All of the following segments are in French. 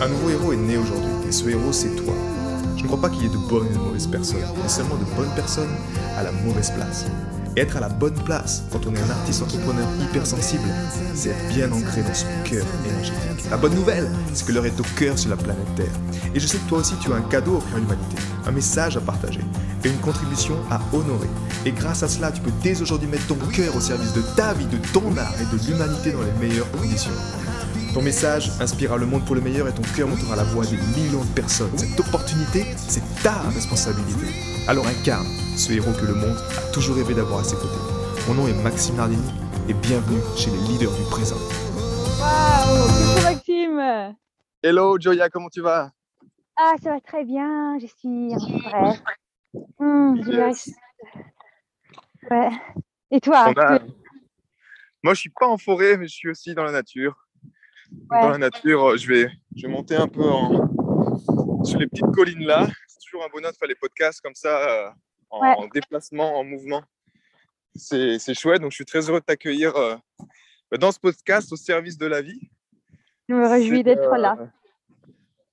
Un nouveau héros est né aujourd'hui, et ce héros, c'est toi. Je ne crois pas qu'il y ait de bonnes et de mauvaises personnes, mais seulement de bonnes personnes à la mauvaise place. Et être à la bonne place, quand on est un artiste entrepreneur hypersensible, c'est être bien ancré dans son cœur énergétique. La bonne nouvelle, c'est que l'heure est au cœur sur la planète Terre. Et je sais que toi aussi, tu as un cadeau à offrir à l'humanité, un message à partager, et une contribution à honorer. Et grâce à cela, tu peux dès aujourd'hui mettre ton cœur au service de ta vie, de ton art et de l'humanité dans les meilleures conditions. Ton message inspirera le monde pour le meilleur et ton cœur montera la voix des millions de personnes. Cette opportunité, c'est ta responsabilité. Alors incarne ce héros que le monde a toujours rêvé d'avoir à ses côtés. Mon nom est Maxime Nardini et bienvenue chez les leaders du présent. Waouh, coucou Maxime. Hello Joya, comment tu vas? Ah, ça va très bien, je suis en forêt. Yes. Ouais. Et toi? Moi, je suis pas en forêt, mais je suis aussi dans la nature. Ouais. Dans la nature, je vais monter un peu sur les petites collines là. C'est toujours un bonheur de faire les podcasts comme ça, en déplacement, en mouvement. C'est chouette, donc je suis très heureux de t'accueillir dans ce podcast au service de la vie. Je me réjouis d'être là.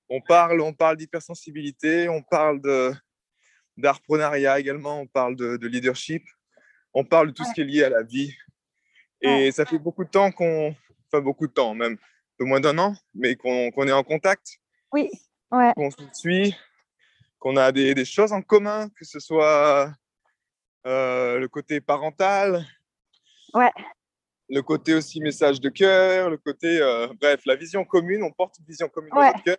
On parle d'hypersensibilité, on parle d'artpreneuriat également, on parle de leadership, on parle de tout ce qui est lié à la vie. Et ça fait beaucoup de temps beaucoup de temps, même un peu moins d'un an, mais qu'on est en contact. Oui, ouais. Qu'on se suit, qu'on a des choses en commun, que ce soit le côté parental, le côté aussi message de cœur, le côté, bref, la vision commune, on porte une vision commune dans notre cœur.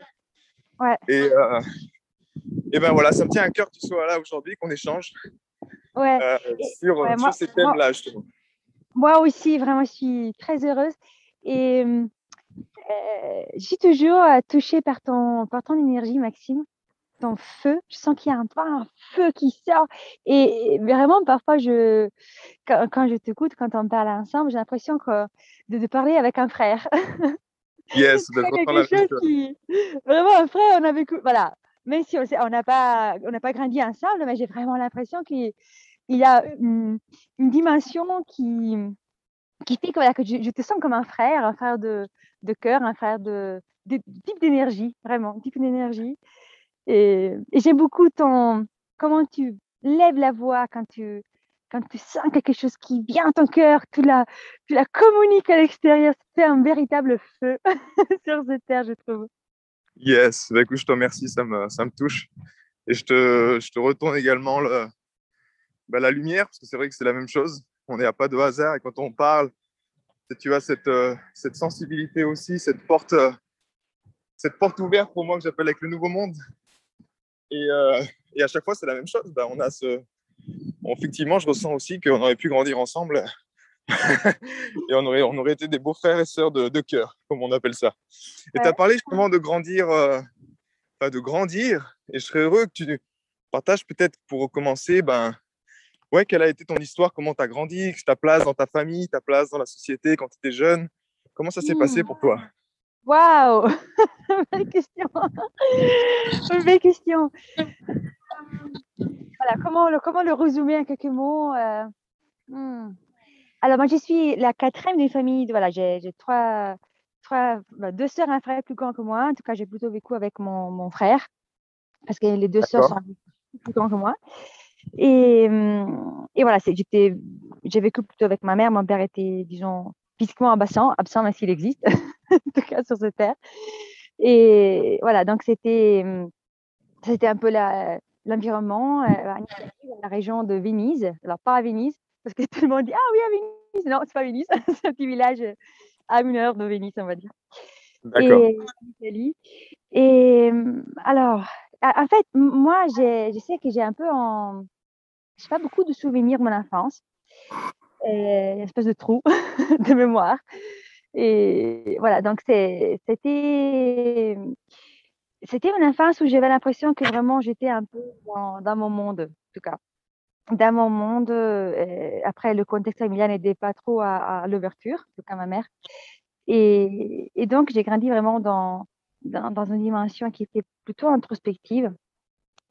Et ben voilà, ça me tient à cœur que tu sois là aujourd'hui, qu'on échange sur ces thèmes-là, justement. Moi aussi, vraiment, je suis très heureuse et je suis toujours touchée par ton énergie, Maxime, ton feu. Je sens qu'il y a un feu qui sort et vraiment, parfois, quand je t'écoute, quand on parle ensemble, j'ai l'impression de parler avec un frère. Yes, c'est quelque chose qui... Vraiment, un frère, on a vécu... Voilà. Même si on n'a pas grandi ensemble, mais j'ai vraiment l'impression qu'il y a une dimension qui fait que je te sens comme un frère de cœur, un frère de type d'énergie, vraiment, type d'énergie. Et j'aime beaucoup comment tu lèves la voix quand tu sens quelque chose qui vient à ton cœur, tu la communiques à l'extérieur. C'est un véritable feu sur cette terre, je trouve. Yes, bah, écoute, je te remercie, ça me touche. Et je te retourne également la lumière, parce que c'est vrai que c'est la même chose. On n'est à pas de hasard, et quand on parle, tu as cette sensibilité aussi, cette porte ouverte pour moi que j'appelle avec le nouveau monde. Et à chaque fois, c'est la même chose. Bah, effectivement, je ressens aussi qu'on aurait pu grandir ensemble et on aurait été des beaux frères et sœurs de cœur, comme on appelle ça. Et tu as parlé justement de grandir, et je serais heureux que tu partages peut-être pour commencer, quelle a été ton histoire, comment tu as grandi, ta place dans ta famille, ta place dans la société quand tu étais jeune. Comment ça s'est passé pour toi? Waouh. Belle question. Belle question. Voilà, comment le résumer en quelques mots? Alors, moi, je suis la quatrième d'une famille. Voilà, j'ai deux sœurs et un frère plus grand que moi. En tout cas, j'ai plutôt vécu avec mon frère parce que les deux sœurs sont plus grands que moi. Et voilà, j'ai vécu plutôt avec ma mère. Mon père était, disons, physiquement absent même s'il existe, en tout cas sur cette terre. Et voilà, donc c'était un peu l'environnement, dans la région de Venise. Alors, pas à Venise, parce que tout le monde dit « Ah oui, à Venise !» Non, c'est pas Venise, c'est un petit village à 1 heure de Venise, on va dire. D'accord. Et alors, en fait, moi, je sais que j'ai un peu j'ai pas beaucoup de souvenirs de mon enfance. Une espèce de trou de mémoire. Et voilà, donc c'était une enfance où j'avais l'impression que vraiment j'étais un peu dans mon monde, en tout cas. Dans mon monde, après, le contexte familial n'aidait pas trop à l'ouverture, en tout cas ma mère. Et donc, j'ai grandi vraiment dans une dimension qui était plutôt introspective.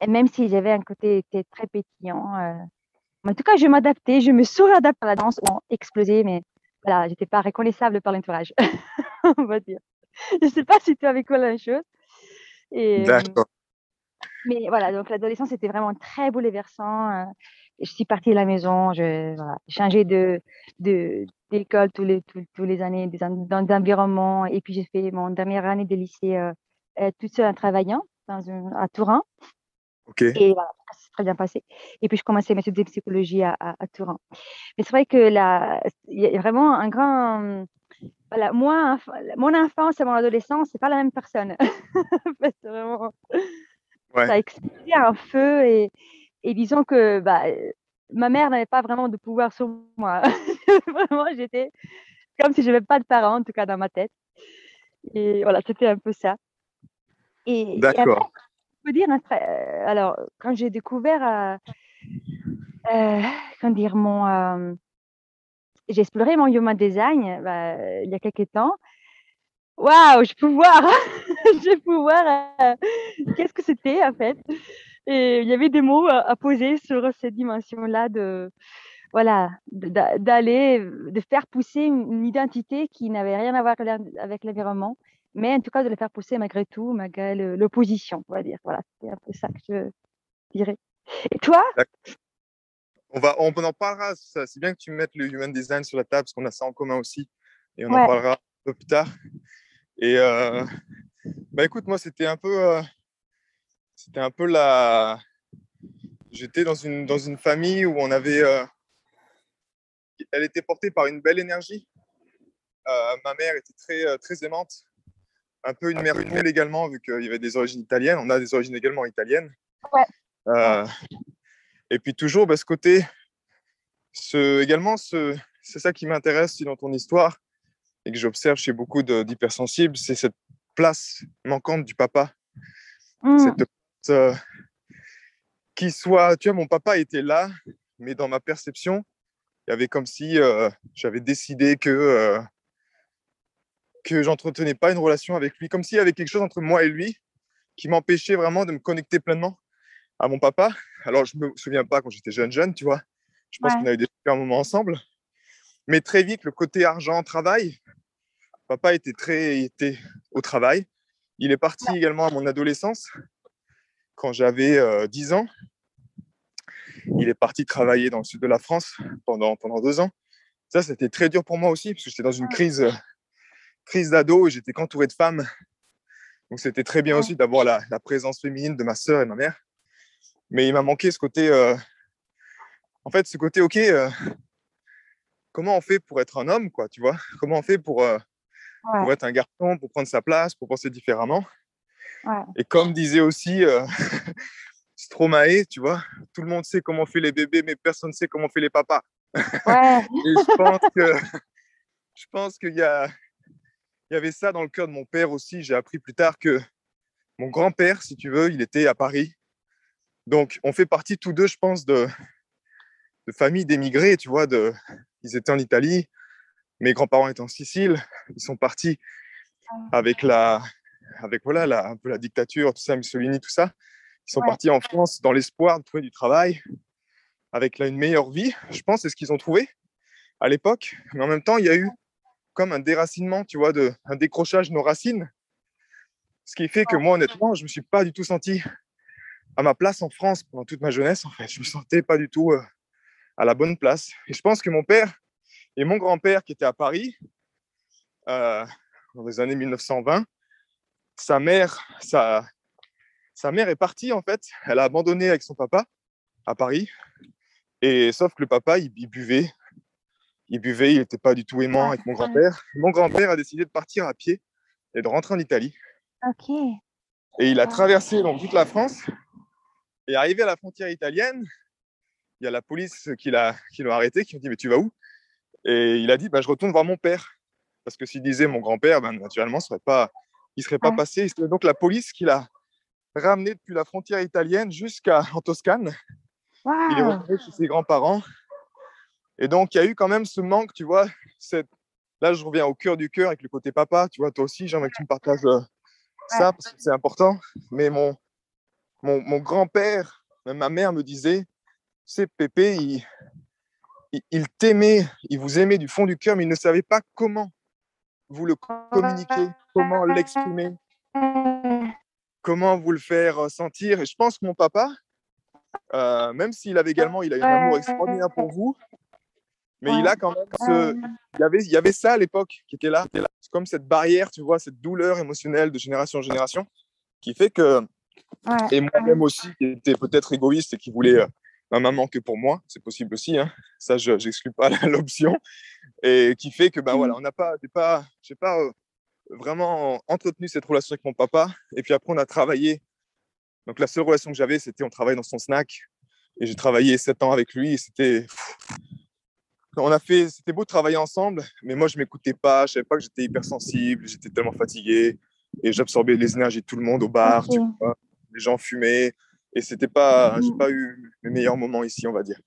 Et même si j'avais un côté qui était très pétillant, en tout cas, je m'adaptais, je me suradaptais à la danse, ont explosé, mais voilà, j'étais pas reconnaissable par l'entourage, on va dire. Je sais pas si tu as vécu la même chose. Et, D'accord. mais voilà, donc l'adolescence était vraiment très bouleversant. Et je suis partie de la maison, voilà, j'ai changé d'école tous les années, d'environnement. Et puis j'ai fait mon dernière année de lycée toute seule en travaillant à Turin. Ok. Et voilà, ça s'est très bien passé. Et puis je commençais mes études de psychologie à Turin. Mais c'est vrai que là, il y a vraiment un grand. Voilà, moi, mon enfance et mon adolescence, c'est pas la même personne. En fait, vraiment, Ouais. ça a explosé un feu et disons que ma mère n'avait pas vraiment de pouvoir sur moi. Vraiment, j'étais comme si je n'avais pas de parents, en tout cas dans ma tête. Et voilà, c'était un peu ça. Et après, D'accord. je peux dire, alors, quand j'ai découvert, comment dire, j'ai exploré mon human design il y a quelques temps. Waouh, je peux voir, je peux voir qu'est-ce que c'était en fait. Et il y avait des mots à poser sur cette dimension-là voilà, d'aller, de faire pousser une identité qui n'avait rien à voir avec l'environnement, mais en tout cas de le faire pousser malgré tout, malgré l'opposition, on va dire. Voilà, c'est un peu ça que je dirais. Et toi? D'accord. On en parlera. C'est bien que tu mettes le human design sur la table parce qu'on a ça en commun aussi. Et on en Ouais, parlera un peu plus tard. Et bah écoute, moi, c'était un peu la. J'étais dans une famille où on avait. Elle était portée par une belle énergie. Ma mère était très aimante. Un peu une mère poule également, vu qu'il y avait des origines italiennes. On a des origines également italiennes. ouais, ouais. Euh, et puis toujours, bah, ce côté. C'est ça qui m'intéresse dans ton histoire et que j'observe chez beaucoup d'hypersensibles, c'est cette place manquante du papa. Cette Mm. place, qui soit, tu vois, mon papa était là, mais dans ma perception, il y avait comme si j'avais décidé que j'entretenais pas une relation avec lui, comme s'il y avait quelque chose entre moi et lui qui m'empêchait vraiment de me connecter pleinement à mon papa. Alors, je me souviens pas quand j'étais jeune, tu vois. Je pense qu'on Ouais, a eu des un moment ensemble. Mais très vite, le côté argent, travail, papa il était au travail. Il est parti également à mon adolescence, quand j'avais 10 ans. Il est parti travailler dans le sud de la France pendant 2 ans. Ça, c'était très dur pour moi aussi, parce que j'étais dans une crise d'ado et j'étais qu'entouré de femmes. Donc, c'était très bien ouais, aussi d'avoir la présence féminine de ma sœur et ma mère. Mais il m'a manqué ce côté, en fait, ce côté, ok, comment on fait pour être un homme, quoi, tu vois? Comment on fait ouais, pour être un garçon, pour prendre sa place, pour penser différemment? ouais, Et comme disait aussi Stromae, tu vois, tout le monde sait comment on fait les bébés, mais personne ne sait comment on fait les papas. ouais, Et je pense il y avait ça dans le cœur de mon père aussi. J'ai appris plus tard que mon grand-père, si tu veux, il était à Paris. Donc, on fait partie tous deux, je pense, de familles d'émigrés, tu vois. Ils étaient en Italie, mes grands-parents étaient en Sicile. Ils sont partis avec voilà, un peu la dictature, tout ça, Mussolini, tout ça. Ils sont ouais, partis en France dans l'espoir de trouver du travail, avec une meilleure vie. Je pense c'est ce qu'ils ont trouvé à l'époque. Mais en même temps, il y a eu comme un déracinement, tu vois, un décrochage de nos racines. Ce qui fait que moi, honnêtement, je ne me suis pas du tout senti à ma place en France pendant toute ma jeunesse. En fait, je me sentais pas du tout à la bonne place. Et je pense que mon père et mon grand-père, qui étaient à Paris euh, dans les années 1920, sa mère, sa mère est partie en fait. Elle a abandonné avec son papa à Paris. Et sauf que le papa, il buvait, il n'était pas du tout aimant ouais, avec mon ouais. grand-père. Mon grand-père a décidé de partir à pied et de rentrer en Italie. Ok. Et il a Wow. traversé donc toute la France. Et arrivé à la frontière italienne, il y a la police qui l'a arrêté, qui lui dit mais tu vas où? Et il a dit bah, je retourne voir mon père. Parce que s'il disait mon grand-père, ben, naturellement, il ne serait pas Ouais. passé. C'est donc la police qui l'a ramené depuis la frontière italienne jusqu'en Toscane. Il est Wow. retourné chez ses grands-parents. Et donc, il y a eu quand même ce manque, tu vois. Là, je reviens au cœur du cœur avec le côté papa. Tu vois, toi aussi, j'aimerais que tu me partages Ouais. ça parce que c'est important. Mais mon grand-père, même ma mère me disait, c'est Pépé, il t'aimait, il vous aimait du fond du cœur, mais il ne savait pas comment vous le communiquer, comment l'exprimer, comment vous le faire sentir. Et je pense que mon papa, même s'il avait également, il a eu un amour extraordinaire pour vous, mais il a quand même il y avait ça à l'époque qui était là. C'est comme cette barrière, tu vois, cette douleur émotionnelle de génération en génération qui fait que, et moi-même aussi, qui était peut-être égoïste et qui voulait ma maman que pour moi, c'est possible aussi, hein. Ça, je n'exclus pas l'option, et qui fait que, ben voilà, j'ai pas vraiment entretenu cette relation avec mon papa, et puis après, on a travaillé. Donc, la seule relation que j'avais, c'était on travaillait dans son snack, et j'ai travaillé 7 ans avec lui, et c'était beau de travailler ensemble, mais moi, je m'écoutais pas, je savais pas que j'étais hypersensible, j'étais tellement fatigué, et j'absorbais les énergies de tout le monde au bar, tu vois, les gens fumaient, et c'était pas, j'ai pas eu mes meilleurs moments ici, on va dire.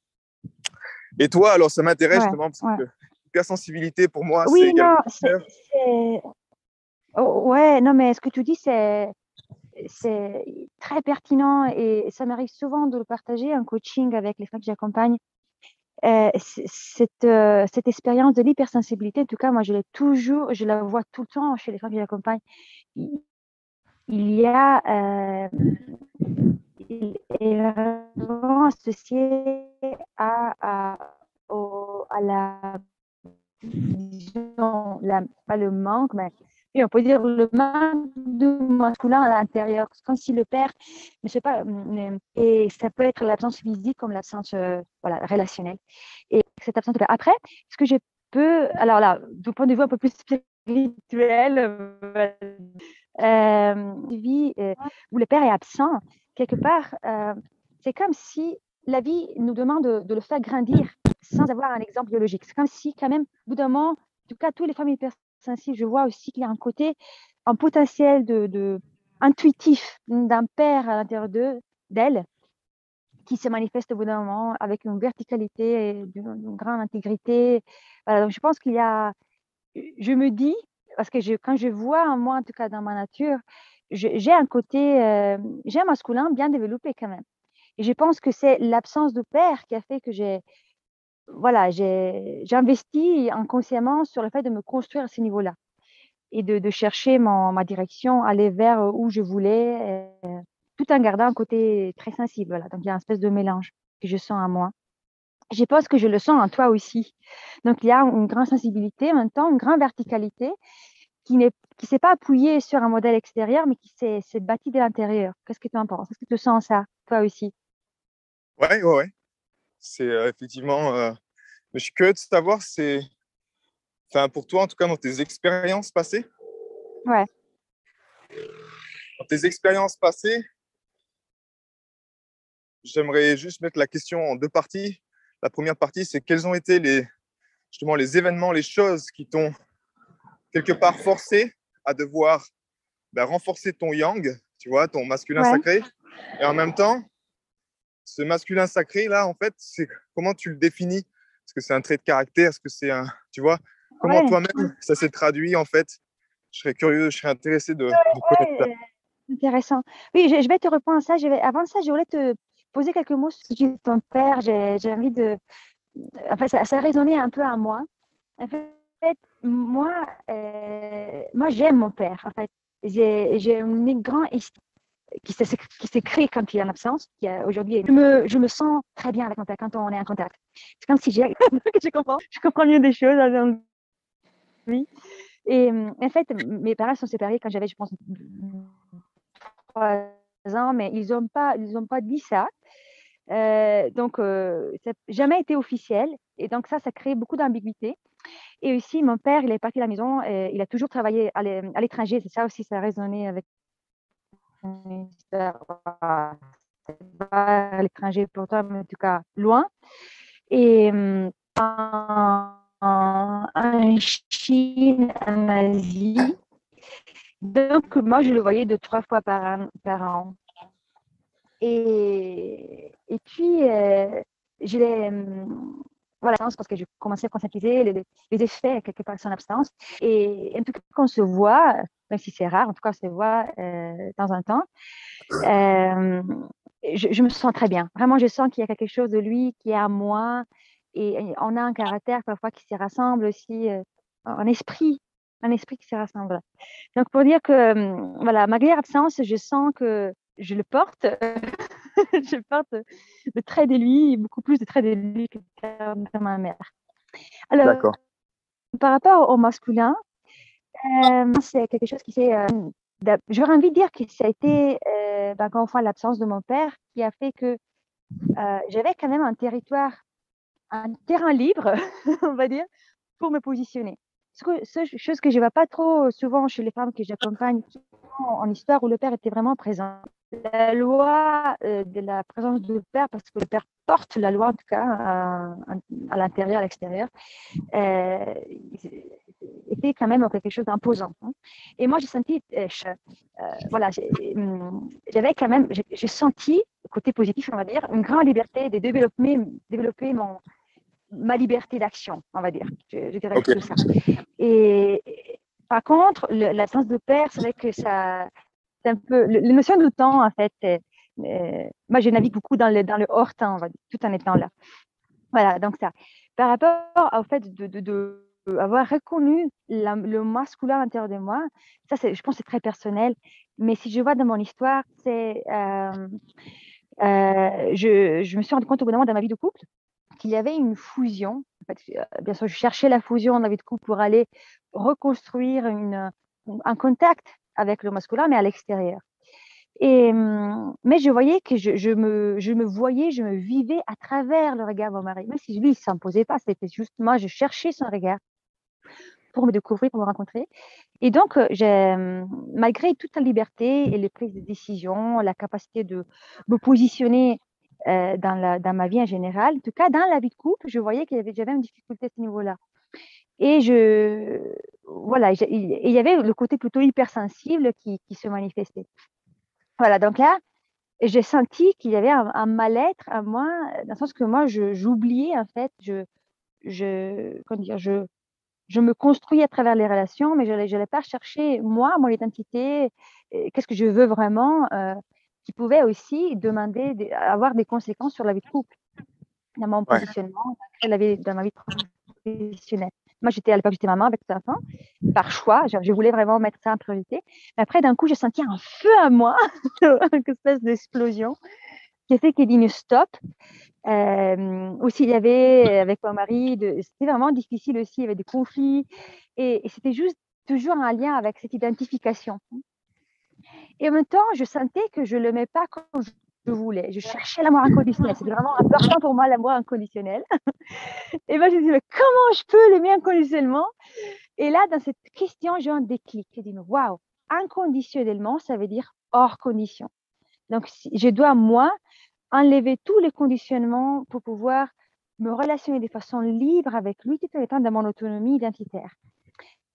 Et toi, alors, ça m'intéresse justement, parce que l'hypersensibilité, pour moi, c'est également... Ouais, non, mais ce que tu dis, c'est très pertinent et ça m'arrive souvent de le partager en coaching avec les femmes que j'accompagne. Cette expérience de l'hypersensibilité, en tout cas, moi, je la vois tout le temps chez les femmes que j'accompagne. Il y a il est vraiment associé à la, disons, pas le manque, mais on peut dire le manque de masculin à l'intérieur. C'est comme si le père, je sais pas, et ça peut être l'absence physique comme l'absence relationnelle. Et cette absence de père. Après, ce que je peux, alors là, du point de vue un peu plus spirituel, vie où le père est absent, quelque part, c'est comme si la vie nous demande de le faire grandir sans avoir un exemple biologique. C'est comme si, quand même, au bout d'un moment, en tout cas, tous les femmes hypersensibles, je vois aussi qu'il y a un potentiel intuitif d'un père à l'intérieur d'elle qui se manifeste au bout d'un moment avec une verticalité et une grande intégrité. Voilà, donc je pense qu'il y a, je me dis, parce que quand je vois, moi, en tout cas dans ma nature, j'ai un côté, j'ai un masculin bien développé quand même. Et je pense que c'est l'absence de père qui a fait que j'ai investi inconsciemment sur le fait de me construire à ce niveau-là et de chercher ma direction, aller vers où je voulais, tout en gardant un côté très sensible. Voilà. Donc, il y a une espèce de mélange que je sens à moi. Je pense que je le sens en toi aussi. Donc, il y a une grande sensibilité, en même temps, une grande verticalité qui ne s'est pas appuyée sur un modèle extérieur, mais qui s'est bâtie de l'intérieur. Qu'est-ce que tu en penses? Est-ce que tu sens ça, toi aussi? Ouais. C'est effectivement... mais je suis curieux de savoir, pour toi, en tout cas, dans tes expériences passées. Ouais. Dans tes expériences passées, j'aimerais juste mettre la question en 2 parties. La première partie, c'est quels ont été justement les événements, les choses qui t'ont quelque part forcé à devoir renforcer ton yang, tu vois, ton masculin sacré. Et en même temps, ce masculin sacré, là, en fait, c'est comment tu le définis? Est-ce que c'est un trait de caractère? Est-ce que c'est tu vois, comment toi-même, ça s'est traduit, en fait? Je serais curieux, je serais intéressé de connaître ça. Intéressant. Oui, je vais te répondre à ça. Avant ça, je voulais te poser quelques mots sur ton père. J'ai envie de... Enfin, ça résonnait un peu à moi. En fait, moi j'aime mon père. En fait, j'ai une grande estime qui s'est créée quand il est en absence. Aujourd'hui, je me sens très bien avec mon père quand on est en contact. C'est comme si je comprends mieux des choses dans lui. Et en fait, mes parents sont séparés quand j'avais, je pense, 3 ans, mais ils ont pas dit ça. Donc, ça n'a jamais été officiel. Et donc, ça crée beaucoup d'ambiguïté. Et aussi, mon père, il est parti de la maison. Il a toujours travaillé à l'étranger. C'est ça aussi, ça a résonné avec mon histoire. À l'étranger pour toi, mais en tout cas, loin. Et en Chine, en Asie. Donc, moi, je le voyais 2-3 fois par an. Et puis, je l'ai, voilà, parce que je commençais à conscientiser les effets, quelque part, de son absence. Et en tout cas, quand on se voit, même si c'est rare, en tout cas, on se voit de temps en temps, je me sens très bien. Vraiment, je sens qu'il y a quelque chose de lui qui est à moi. Et on a un caractère parfois qui se rassemble aussi en esprit. un esprit qui se rassemble. Donc, pour dire que, voilà, malgré l'absence, je sens que je le porte. Je porte le trait de lui, beaucoup plus de traits de lui que de ma mère. Alors, D'accord. par rapport au masculin, c'est quelque chose qui s'est... j'aurais envie de dire que ça a été, encore une fois, l'absence de mon père qui a fait que j'avais quand même un terrain libre, on va dire, pour me positionner. Chose que je ne vois pas trop souvent chez les femmes que j'accompagne en histoire où le père était vraiment présent. La loi de la présence du père, parce que le père porte la loi en tout cas à l'intérieur, à l'extérieur, était quand même quelque chose d'imposant. Hein. Et moi, j'ai senti, voilà, j'avais quand même, j'ai senti, côté positif, on va dire, une grande liberté de développer ma liberté d'action, on va dire. Je dirais Ok. plutôt ça. Et par contre, l'absence de père, c'est vrai que ça, c'est un peu, la notion du temps, en fait, moi, je navigue beaucoup dans le hors-temps, on va dire, tout en étant là. Voilà, donc ça. Par rapport au fait avoir reconnu le masculin à l'intérieur de moi, ça, je pense que c'est très personnel, mais si je vois dans mon histoire, je me suis rendu compte au bout d'un moment dans ma vie de couple qu'il y avait une fusion. En fait, bien sûr, je cherchais la fusion dans la vie de couple pour aller reconstruire un contact avec le masculin, mais à l'extérieur. Mais je voyais que je me voyais, je me vivais à travers le regard de mon mari. Même si lui, il ne s'imposait pas, c'était juste moi, je cherchais son regard pour me découvrir, pour me rencontrer. Et donc, malgré toute la liberté et les prises de décision, la capacité de me positionner dans ma vie en général, en tout cas dans la vie de couple, je voyais qu'il j'avais une difficulté à ce niveau-là. Et voilà, il y avait le côté plutôt hypersensible qui se manifestait. Voilà, donc là, j'ai senti qu'il y avait un mal-être à moi, dans le sens que moi, j'oubliais, en fait, comment dire, je me construis à travers les relations, mais je n'allais pas chercher, moi, mon identité, qu'est-ce que je veux vraiment, qui pouvait aussi avoir des conséquences sur la vie de couple, dans mon positionnement, dans ma vie professionnelle. Moi, à l'époque, j'étais maman avec 2 enfants, par choix, je voulais vraiment mettre ça en priorité. Mais après, d'un coup, j'ai senti un feu à moi, une espèce d'explosion, qui a fait qu'il dit une stop. Aussi, il y avait, avec mon mari, c'était vraiment difficile aussi, il y avait des conflits, et c'était juste toujours un lien avec cette identification. Et en même temps, je sentais que je ne l'aimais pas comme je voulais. Je cherchais l'amour inconditionnel. C'était vraiment important pour moi, l'amour inconditionnel. Et moi, je me disais, mais comment je peux l'aimer inconditionnellement? Et là, dans cette question, j'ai un déclic. Je dis, waouh, inconditionnellement, ça veut dire hors condition. Donc, je dois, moi, enlever tous les conditionnements pour pouvoir me relationner de façon libre avec lui, tout en étant dans mon autonomie identitaire.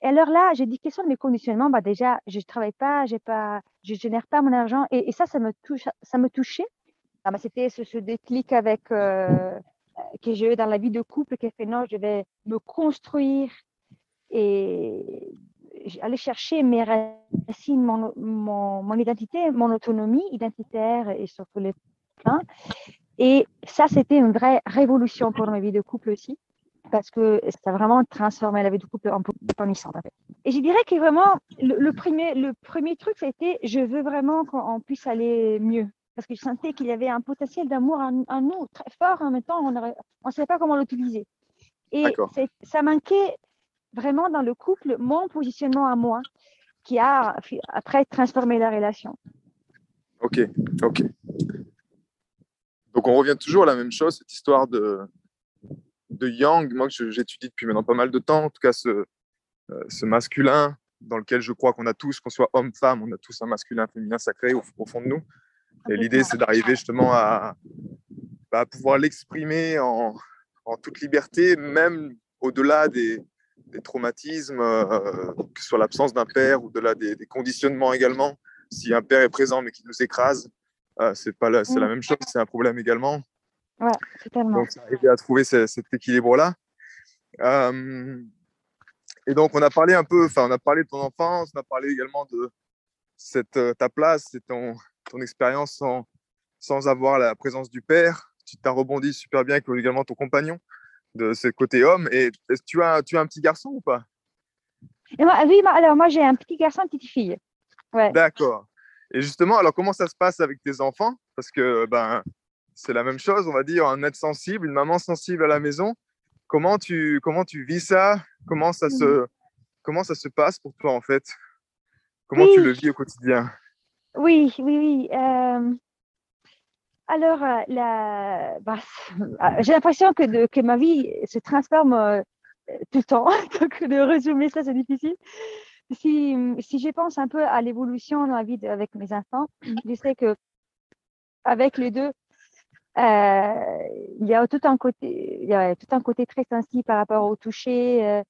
Et alors là, j'ai dit, quels sont mes conditionnements? Déjà, je ne travaille pas, je ne génère pas mon argent. Et ça me touchait. C'était ce déclic que j'ai eu dans la vie de couple qui a fait, non, je vais me construire et aller chercher mes racines, mon identité, mon autonomie identitaire et sur tous les plans. Et ça, c'était une vraie révolution pour ma vie de couple aussi, parce que ça a vraiment transformé la vie de couple en épanouissante. En fait. Et je dirais que vraiment, le premier truc, c'était je veux vraiment qu'on puisse aller mieux. Parce que je sentais qu'il y avait un potentiel d'amour en nous très fort, en même temps, on ne savait pas comment l'utiliser. Et ça manquait vraiment dans le couple mon positionnement à moi, qui a après transformé la relation. Ok. Donc on revient toujours à la même chose, cette histoire de yang, moi que j'étudie depuis maintenant pas mal de temps, en tout cas ce masculin dans lequel je crois qu'on a tous, qu'on soit homme, femme, on a tous un masculin, féminin sacré au fond de nous. Et l'idée, c'est d'arriver justement à pouvoir l'exprimer en toute liberté, même au-delà des traumatismes, que ce soit l'absence d'un père, au-delà des conditionnements également. Si un père est présent mais qui nous écrase, c'est la même chose, c'est un problème également. Ouais, totalement. Donc, c'est arriver à trouver cet équilibre-là. Et donc, on a parlé de ton enfance, on a parlé également de ta place et ton expérience sans avoir la présence du père. Tu t'as rebondi super bien avec également ton compagnon de ce côté homme. Et est-ce que tu as un petit garçon ou pas? Et moi, oui, alors moi, j'ai un petit garçon, une petite fille. Ouais. D'accord. Et justement, alors comment ça se passe avec tes enfants? Parce que ben, c'est la même chose, on va dire, un être sensible, une maman sensible à la maison. Comment tu vis ça? Comment ça se passe pour toi en fait? Comment tu Oui, le vis au quotidien? oui, oui, oui. Alors, j'ai l'impression que ma vie se transforme tout le temps. Donc, de résumer ça, c'est difficile. Si je pense un peu à l'évolution dans la vie avec mes enfants, je sais que avec les deux, il y a tout un côté très sensible par rapport au toucher,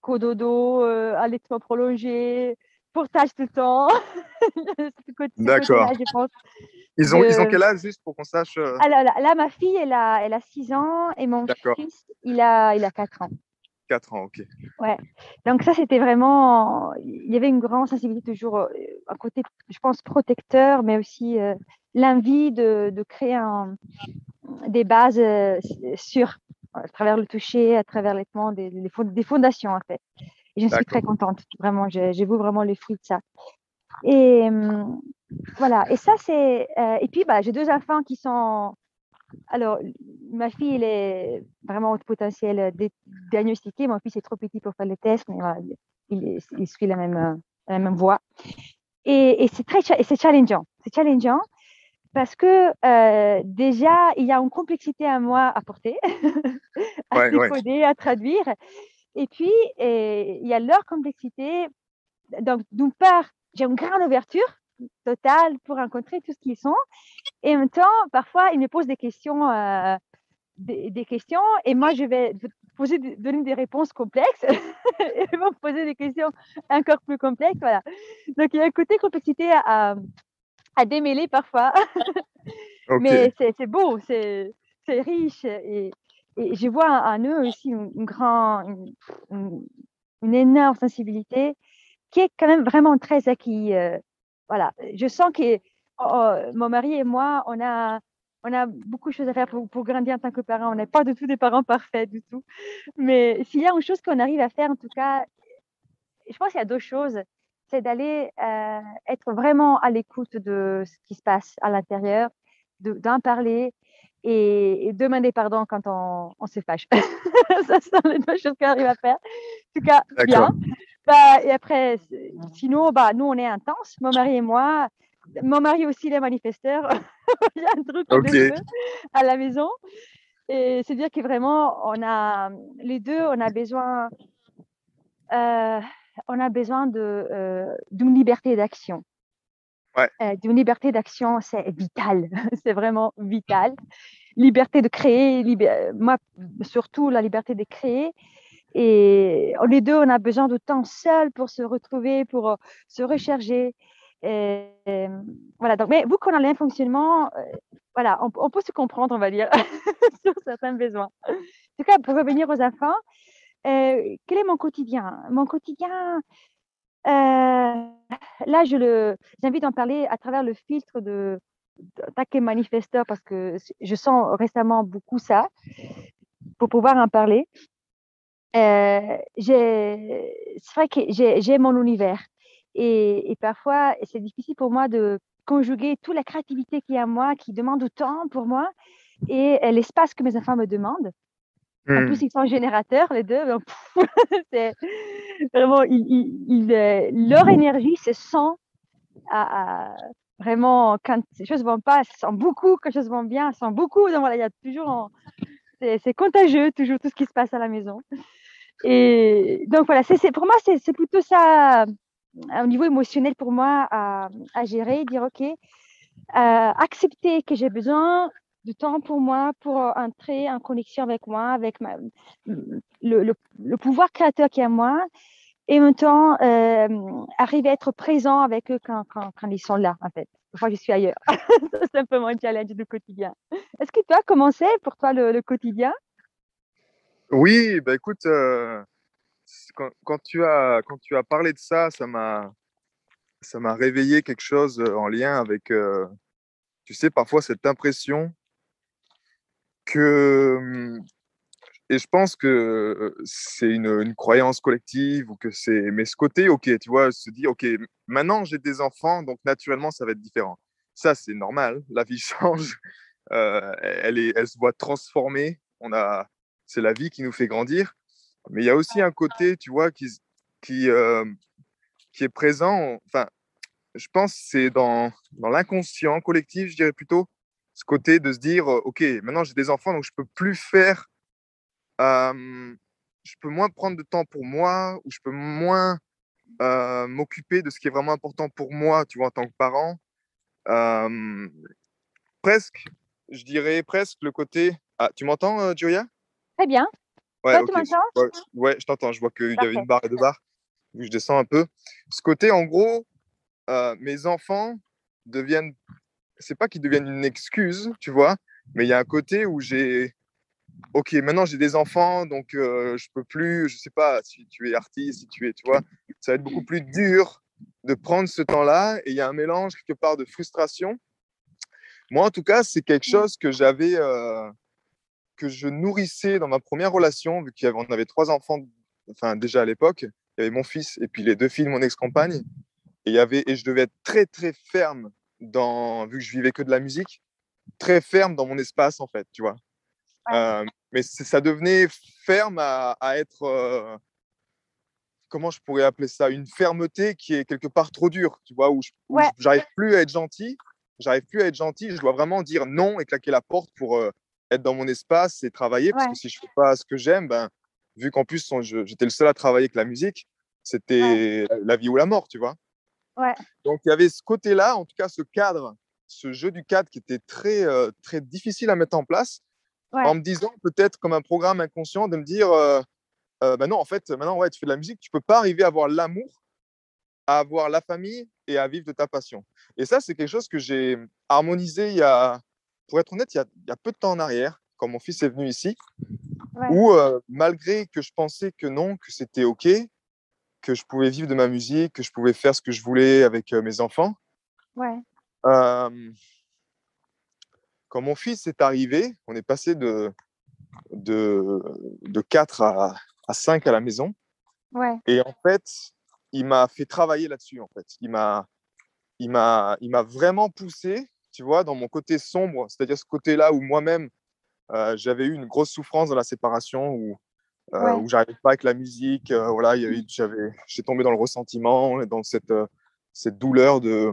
cododo, allaitement prolongé, portage tout le temps. Ce D'accord. côté-là, je pense. Ils ont De... quel âge juste pour qu'on sache Alors là, ma fille, elle a 6 ans et mon D'accord, fils, il a 4 ans. 4 ans, ok. Ouais. Donc ça, c'était vraiment, il y avait une grande sensibilité toujours, un côté, je pense, protecteur, mais aussi l'envie de créer des bases sûres à travers le toucher, à travers l'allaitement, des fondations en fait. Et je suis très D'accord. contente, vraiment, j'ai vu vraiment les fruits de ça. Et voilà, et ça c'est, et puis bah, j'ai deux enfants qui sont, alors ma fille, elle est vraiment au potentiel diagnostiqué, mon fils est trop petit pour faire les tests, mais voilà, il suit la même voie. Et c'est challengeant, c'est challengeant parce que déjà, il y a une complexité à moi à porter, à Ouais, ouais. décoder, à traduire. Et puis, il y a leur complexité. Donc, d'une part, j'ai une grande ouverture totale pour rencontrer tout ce qu'ils sont. Et en même temps, parfois, ils me posent des questions et moi, je vais donner des réponses complexes. Et ils vont me poser des questions encore plus complexes. Voilà. Donc, il y a un côté complexité à démêler parfois. Ok. Mais c'est beau, c'est riche et je vois en eux aussi une, une énorme sensibilité qui est quand même vraiment très acquis. Voilà, je sens que mon mari et moi, on a beaucoup de choses à faire pour grandir en tant que parents. On n'est pas du tout des parents parfaits du tout. Mais s'il y a une chose qu'on arrive à faire, en tout cas, je pense qu'il y a deux choses. C'est d'aller être vraiment à l'écoute de ce qui se passe à l'intérieur, d'en parler et demander pardon quand on se fâche. Ça, ce sont les deux choses qu'on arrive à faire. En tout cas, bien. D'accord. Bah, et après, sinon, bah, nous, on est intenses, mon mari et moi. Mon mari aussi, il est manifesteur. Il y a un truc de Ok. feu à la maison. Et c'est dire que vraiment, les deux, euh, on a besoin d'une liberté d'action. Ouais. D'une liberté d'action, c'est vital. C'est vraiment vital. Liberté de créer, moi, surtout la liberté de créer. Et les deux, on a besoin de temps seul pour se retrouver, pour se recharger. Et, voilà. Donc, mais vu qu'on a le même fonctionnement, voilà, on peut se comprendre, on va dire, sur certains besoins. En tout cas, pour revenir aux enfants, quel est mon quotidien? Mon quotidien, là, j'ai envie d'en parler à travers le filtre d'attaquer manifesteur parce que je sens récemment beaucoup ça pour pouvoir en parler. C'est vrai que j'ai mon univers et parfois c'est difficile pour moi de conjuguer toute la créativité qui est à moi, qui demande du temps pour moi et l'espace que mes enfants me demandent. En plus, Hmm. ils sont générateurs, les deux. Donc, c'est vraiment, leur énergie se sent vraiment quand les choses vont pas, ça sent beaucoup, quand les choses vont bien, ça sent beaucoup. Donc voilà, il y a toujours, c'est contagieux, toujours tout ce qui se passe à la maison. Et donc voilà, pour moi, c'est plutôt ça, au niveau émotionnel pour moi, à gérer, dire, OK, accepter que j'ai besoin de temps pour moi, pour entrer en connexion avec moi, avec le pouvoir créateur qui est en moi, et en même temps, arriver à être présent avec eux quand ils sont là, en fait. Parfois, je suis ailleurs. C'est un peu mon challenge du quotidien. Est-ce que toi, comment c'est pour toi le quotidien? Oui, bah écoute, quand tu as parlé de ça, ça m'a réveillé quelque chose en lien avec, tu sais, parfois cette impression que et je pense que c'est une croyance collective ou que c'est. Mais ce côté, ok, tu vois, se dire, ok, maintenant j'ai des enfants, donc naturellement ça va être différent. Ça, c'est normal. La vie change. Elle se voit transformer. C'est la vie qui nous fait grandir. Mais il y a aussi un côté, tu vois, qui, euh, qui est présent. Enfin, je pense que c'est dans l'inconscient collectif, je dirais plutôt, ce côté de se dire, ok, maintenant j'ai des enfants, donc je peux plus faire, je peux moins prendre de temps pour moi, ou je peux moins m'occuper de ce qui est vraiment important pour moi, tu vois, en tant que parent. Euh, presque, je dirais presque le côté. Ah, tu m'entends, Julia? Très bien. Ouais, Toi, tu ok. m'entends? Ouais, ouais, je t'entends. Je vois qu'il y avait Parfait. une barre et deux barres. Vu que je descends un peu. Ce côté, en gros, mes enfants deviennent. C'est pas qu'ils deviennent une excuse, tu vois, mais il y a un côté où j'ai. Ok, maintenant j'ai des enfants, donc je peux plus. Je sais pas si tu es artiste, si tu es, tu vois, ça va être beaucoup plus dur de prendre ce temps-là. Et il y a un mélange quelque part de frustration. Moi, en tout cas, c'est quelque chose que j'avais. Que je nourrissais dans ma première relation, vu qu'on avait trois enfants, enfin déjà à l'époque, il y avait mon fils et puis les deux filles de mon ex-compagne, et je devais être très très ferme vu que je vivais que de la musique, très ferme dans mon espace en fait, tu vois. Ouais. Mais ça devenait ferme à être, comment je pourrais appeler ça, une fermeté qui est quelque part trop dure, tu vois, où Ouais. j'arrive plus à être gentil, je dois vraiment dire non et claquer la porte pour être dans mon espace et travailler, parce que Ouais. si je fais pas ce que j'aime, ben, vu qu'en plus j'étais le seul à travailler avec la musique, Ouais. c'était la vie ou la mort, tu vois. Ouais. Donc il y avait ce côté-là, en tout cas ce cadre, ce jeu du cadre qui était très, très difficile à mettre en place, en Ouais. me disant peut-être comme un programme inconscient de me dire, bah non, en fait, maintenant, ouais, tu fais de la musique, tu peux pas arriver à avoir l'amour, à avoir la famille et à vivre de ta passion. Et ça, c'est quelque chose que j'ai harmonisé pour être honnête, il y a peu de temps en arrière, quand mon fils est venu ici, Ouais. où malgré que je pensais que non, que c'était OK, que je pouvais vivre de ma musique, que je pouvais faire ce que je voulais avec mes enfants, Ouais. euh, quand mon fils est arrivé, on est passé de, de 4 à 5 à la maison. Ouais. Et en fait, il m'a fait travailler là-dessus, en fait. Il m'a vraiment poussé, tu vois, dans mon côté sombre, c'est-à-dire ce côté-là où moi-même, j'avais eu une grosse souffrance dans la séparation, Ouais. où j'arrivais pas avec la musique, voilà, j'ai tombé dans le ressentiment, dans cette douleur de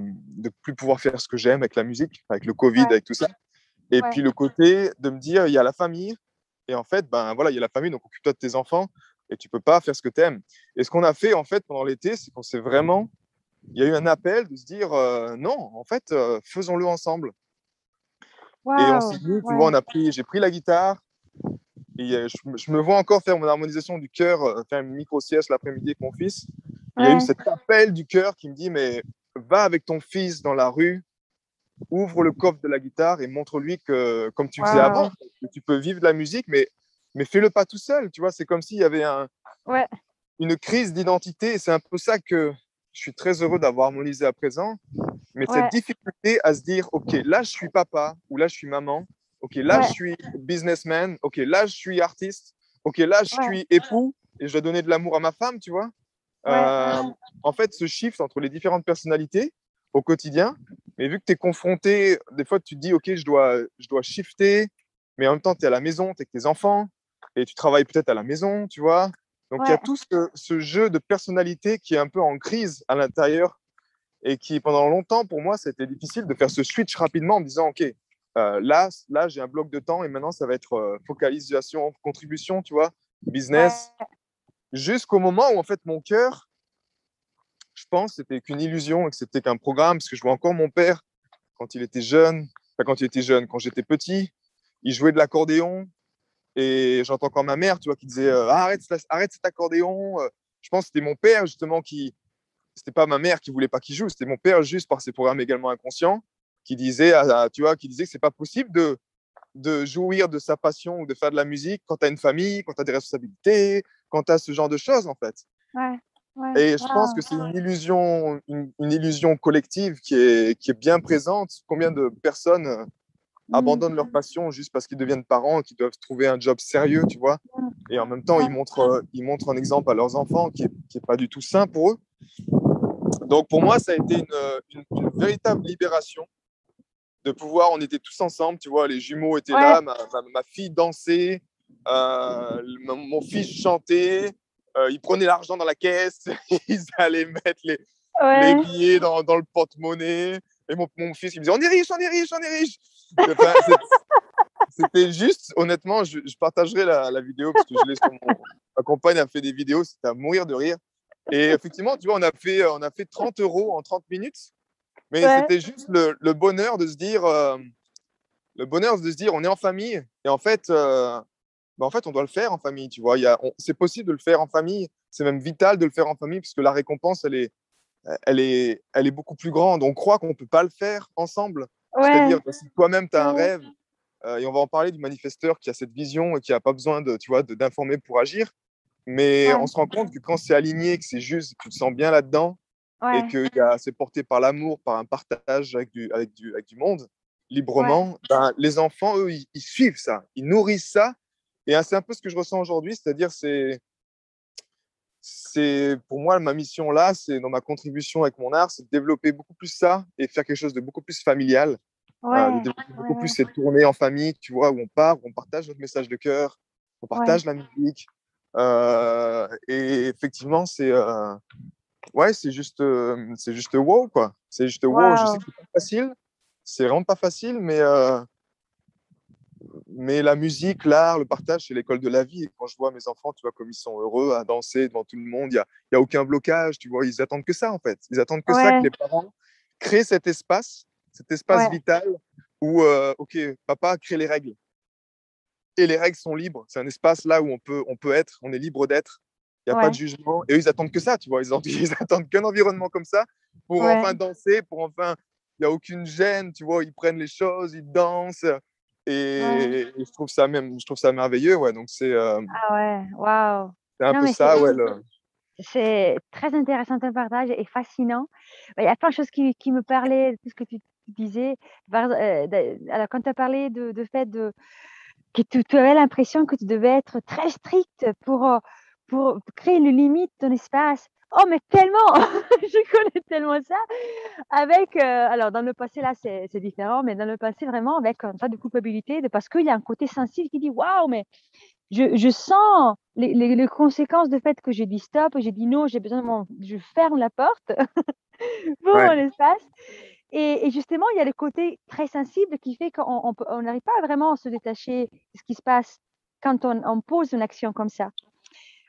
plus pouvoir faire ce que j'aime avec la musique, avec le Covid, Ouais. avec tout ça. Et Ouais. puis le côté de me dire, il y a la famille, et en fait, ben voilà, il y a la famille, donc occupe-toi de tes enfants, et tu peux pas faire ce que tu aimes. Et ce qu'on a fait, en fait, pendant l'été, c'est qu'on s'est vraiment, il y a eu un appel de se dire, non, en fait, faisons-le ensemble. Et on s'est Waouh. dit, tu vois, Ouais. j'ai pris la guitare, et je me vois encore faire mon harmonisation du cœur, faire une micro-sieste l'après-midi avec mon fils. Et il y a eu Ouais. cet appel du cœur qui me dit, mais va avec ton fils dans la rue, ouvre le coffre de la guitare et montre-lui que, comme tu faisais Waouh. avant, que tu peux vivre de la musique, mais fais-le pas tout seul. Tu vois, c'est comme s'il y avait Ouais. une crise d'identité. Et c'est un peu ça que je suis très heureux d'avoir harmonisé à présent. Mais cette Ouais. difficulté à se dire, OK, là, je suis papa ou là, je suis maman. OK, là, je Ouais. suis businessman. OK, là, je suis artiste. OK, là, je Ouais. suis époux et je dois donner de l'amour à ma femme, tu vois. Ouais. Euh, en fait, ce shift entre les différentes personnalités au quotidien, mais vu que tu es confronté, des fois tu te dis, OK, je dois shifter, mais en même temps, tu es à la maison, tu es avec tes enfants, et tu travailles peut-être à la maison, tu vois. Donc, il y a Ouais. tout ce jeu de personnalité qui est un peu en crise à l'intérieur, et qui, pendant longtemps, pour moi, c'était difficile de faire ce switch rapidement en me disant, OK, là j'ai un bloc de temps, et maintenant, ça va être focalisation, contribution, tu vois, business, Ouais. jusqu'au moment où, en fait, mon cœur, je pense, c'était qu'une illusion et que c'était qu'un programme, parce que je vois encore mon père quand il était jeune, enfin quand il était jeune, quand j'étais petit, il jouait de l'accordéon et j'entends encore ma mère, tu vois, qui disait arrête cet accordéon. Je pense que c'était mon père justement c'était pas ma mère qui voulait pas qu'il joue, c'était mon père juste par ses programmes également inconscients qui disait, tu vois, qui disait que c'est pas possible de jouir de sa passion ou de faire de la musique quand tu as une famille, quand tu as des responsabilités, quand tu as ce genre de choses en fait. Ouais. Ouais. Et je pense que Waouh. c'est une illusion collective qui est bien présente. Combien de personnes abandonnent leur passion juste parce qu'ils deviennent parents et qu'ils doivent trouver un job sérieux, tu vois. Et en même temps, Ouais. ils montrent un exemple à leurs enfants qui est pas du tout sain pour eux. Donc pour moi, ça a été une véritable libération de pouvoir, on était tous ensemble, tu vois, les jumeaux étaient Ouais. là, ma fille dansait, mon fils chantait, ils prenaient l'argent dans la caisse, ils allaient mettre les Ouais. billets dans le porte-monnaie, et mon fils, il me disait, on est riche, on est riche, on est riche. Enfin, c'était juste, honnêtement, je partagerai la vidéo parce que je l'ai sur ma compagne a fait des vidéos, c'était à mourir de rire. Et effectivement, tu vois, on a fait 30 euros en 30 minutes, mais Ouais. c'était juste le bonheur de se dire, on est en famille. Et en fait, on doit le faire en famille, tu vois. C'est possible de le faire en famille. C'est même vital de le faire en famille parce que la récompense, elle est beaucoup plus grande. On croit qu'on ne peut pas le faire ensemble. Ouais. C'est-à-dire que si toi-même, tu as un Ouais. rêve, et on va en parler du manifesteur qui a cette vision et qui n'a pas besoin tu vois, d'informer pour agir. Mais on Ouais. se rend compte que quand c'est aligné, que c'est juste, que tu te sens bien là-dedans et Ouais. que c'est porté par l'amour, par un partage avec du monde, Ouais. librement, ben, les enfants, eux, ils suivent ça, ils nourrissent ça. Et c'est un peu ce que je ressens aujourd'hui, c'est-à-dire c'est pour moi ma mission là, c'est dans ma contribution avec mon art, c'est de développer beaucoup plus ça et faire quelque chose de beaucoup plus familial, de Ouais. développer Ouais. beaucoup plus Ouais. cette tournée en famille, tu vois, où on part, où on partage notre message de cœur, on Ouais. partage la musique. Et effectivement, ouais, c'est juste wow, quoi. C'est juste wow. Je sais Waouh. que c'est pas facile, c'est vraiment pas facile, mais la musique, l'art, le partage, c'est l'école de la vie. Et quand je vois mes enfants, tu vois, comme ils sont heureux à danser devant tout le monde, y a aucun blocage, tu vois, ils attendent que ça, en fait. Ils attendent que ça, que Ouais. les parents créent cet espace Ouais. vital où, OK, papa crée les règles. Et les règles sont libres. C'est un espace là où on peut être, on est libre d'être. Il n'y a pas de Ouais. jugement. Et eux, ils attendent que ça, tu vois. Ils attendent qu'un environnement comme ça pour Ouais. enfin danser, pour enfin. Il n'y a aucune gêne, tu vois. Ils prennent les choses, ils dansent. Ouais. Et je trouve ça merveilleux, ouais. Donc, Ah ouais. Waouh. c'est un Non, peu mais ça, ouais. c'est très intéressant ton partage et fascinant. Il y a plein de choses qui me parlaient, tout ce que tu disais. Alors, quand tu as parlé de fait que tu avais l'impression que tu devais être très stricte pour créer une limite de ton espace. Oh, mais tellement! Je connais tellement ça. Alors dans le passé, là, c'est différent, mais dans le passé, vraiment, avec un tas de culpabilité, parce qu'il y a un côté sensible qui dit, waouh, mais je sens les conséquences du fait que j'ai dit stop, j'ai dit non, j'ai besoin je ferme la porte pour mon Ouais, espace. Et justement, il y a le côté très sensible qui fait on n'arrive pas vraiment à se détacher de ce qui se passe quand on pose une action comme ça.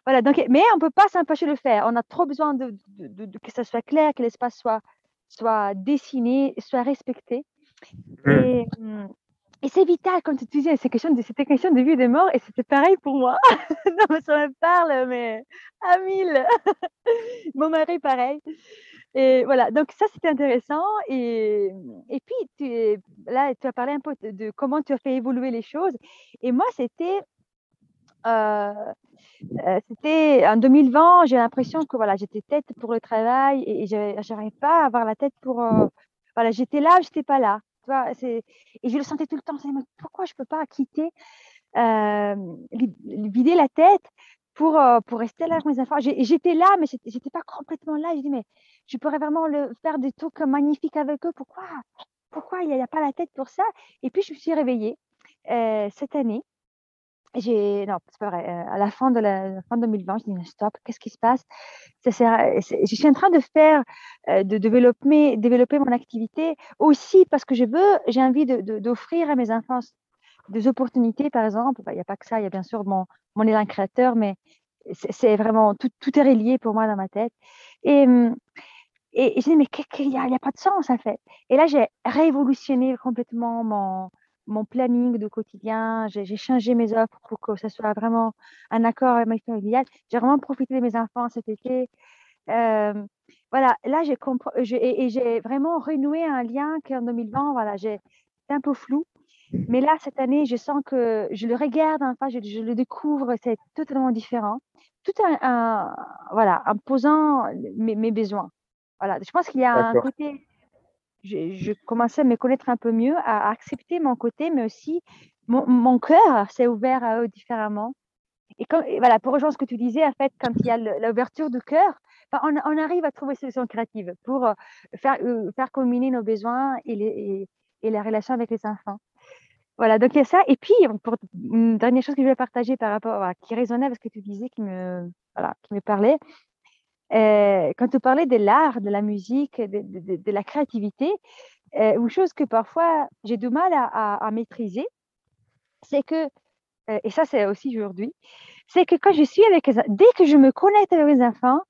Voilà, donc, mais on ne peut pas s'empêcher de le faire. On a trop besoin que ça soit clair, que l'espace soit dessiné, soit respecté. mm. Et, hum, et c'est vital, comme tu disais, c'était question de vie et de mort, et c'était pareil pour moi. Non, mais ça me parle, mais à 1000. Mon mari, pareil. Et voilà, donc ça, c'était intéressant. Et puis, là, tu as parlé un peu de comment tu as fait évoluer les choses. Et moi, euh, c'était en 2020, j'ai l'impression que voilà, j'étais tête pour le travail et j'arrivais pas à avoir la tête pour. Voilà, j'étais là, j'étais pas là. Tu vois, et je le sentais tout le temps. Je me disais, mais pourquoi je peux pas quitter, euh, vider la tête pour rester là avec mes enfants. J'étais là, mais j'étais pas complètement là. Je dis, mais je pourrais vraiment faire des trucs magnifiques avec eux. Pourquoi il n'y a pas la tête pour ça? Et puis, je me suis réveillée cette année. Non, c'est pas vrai. À la fin la fin 2020, je dis, mais stop, qu'est-ce qui se passe? Je suis en train de faire, de développer mon activité aussi parce que j'ai envie d'offrir à mes enfants des opportunités, par exemple. Bah, il n'y a pas que ça, il y a bien sûr mon élan créateur, mais c'est vraiment, tout est relié pour moi dans ma tête. Et, hum, et je dis, mais il y a pas de sens, en fait. Et là, j'ai révolutionné complètement mon planning de quotidien. J'ai changé mes offres pour que ça soit vraiment un accord avec ma vie familiale. J'ai vraiment profité de mes enfants cet été. Euh, voilà, là, et j'ai vraiment renoué un lien qu'en 2020, voilà, c'est un peu flou. Mais là, cette année, je sens que je le regarde, enfin, je le découvre, c'est totalement différent. Tout voilà, en posant mes besoins. Voilà, je pense qu'il y a un D'accord. côté je commençais à me connaître un peu mieux, à accepter mon côté, mais aussi mon cœur s'est ouvert à eux différemment. Et voilà, pour rejoindre ce que tu disais, en fait, quand il y a l'ouverture du cœur, ben, on arrive à trouver des solutions créatives pour faire combiner nos besoins et la relation avec les enfants. Voilà, donc il y a ça. Et puis, pour une dernière chose que je voulais partager par rapport, voilà, qui résonnait avec ce que tu disais, voilà, qui me parlait, quand tu parlais de l'art, de la musique, de la créativité, une chose que parfois j'ai du mal à maîtriser, c'est que, et ça c'est aussi aujourd'hui, c'est que quand je suis avec dès que je me connecte avec les enfants,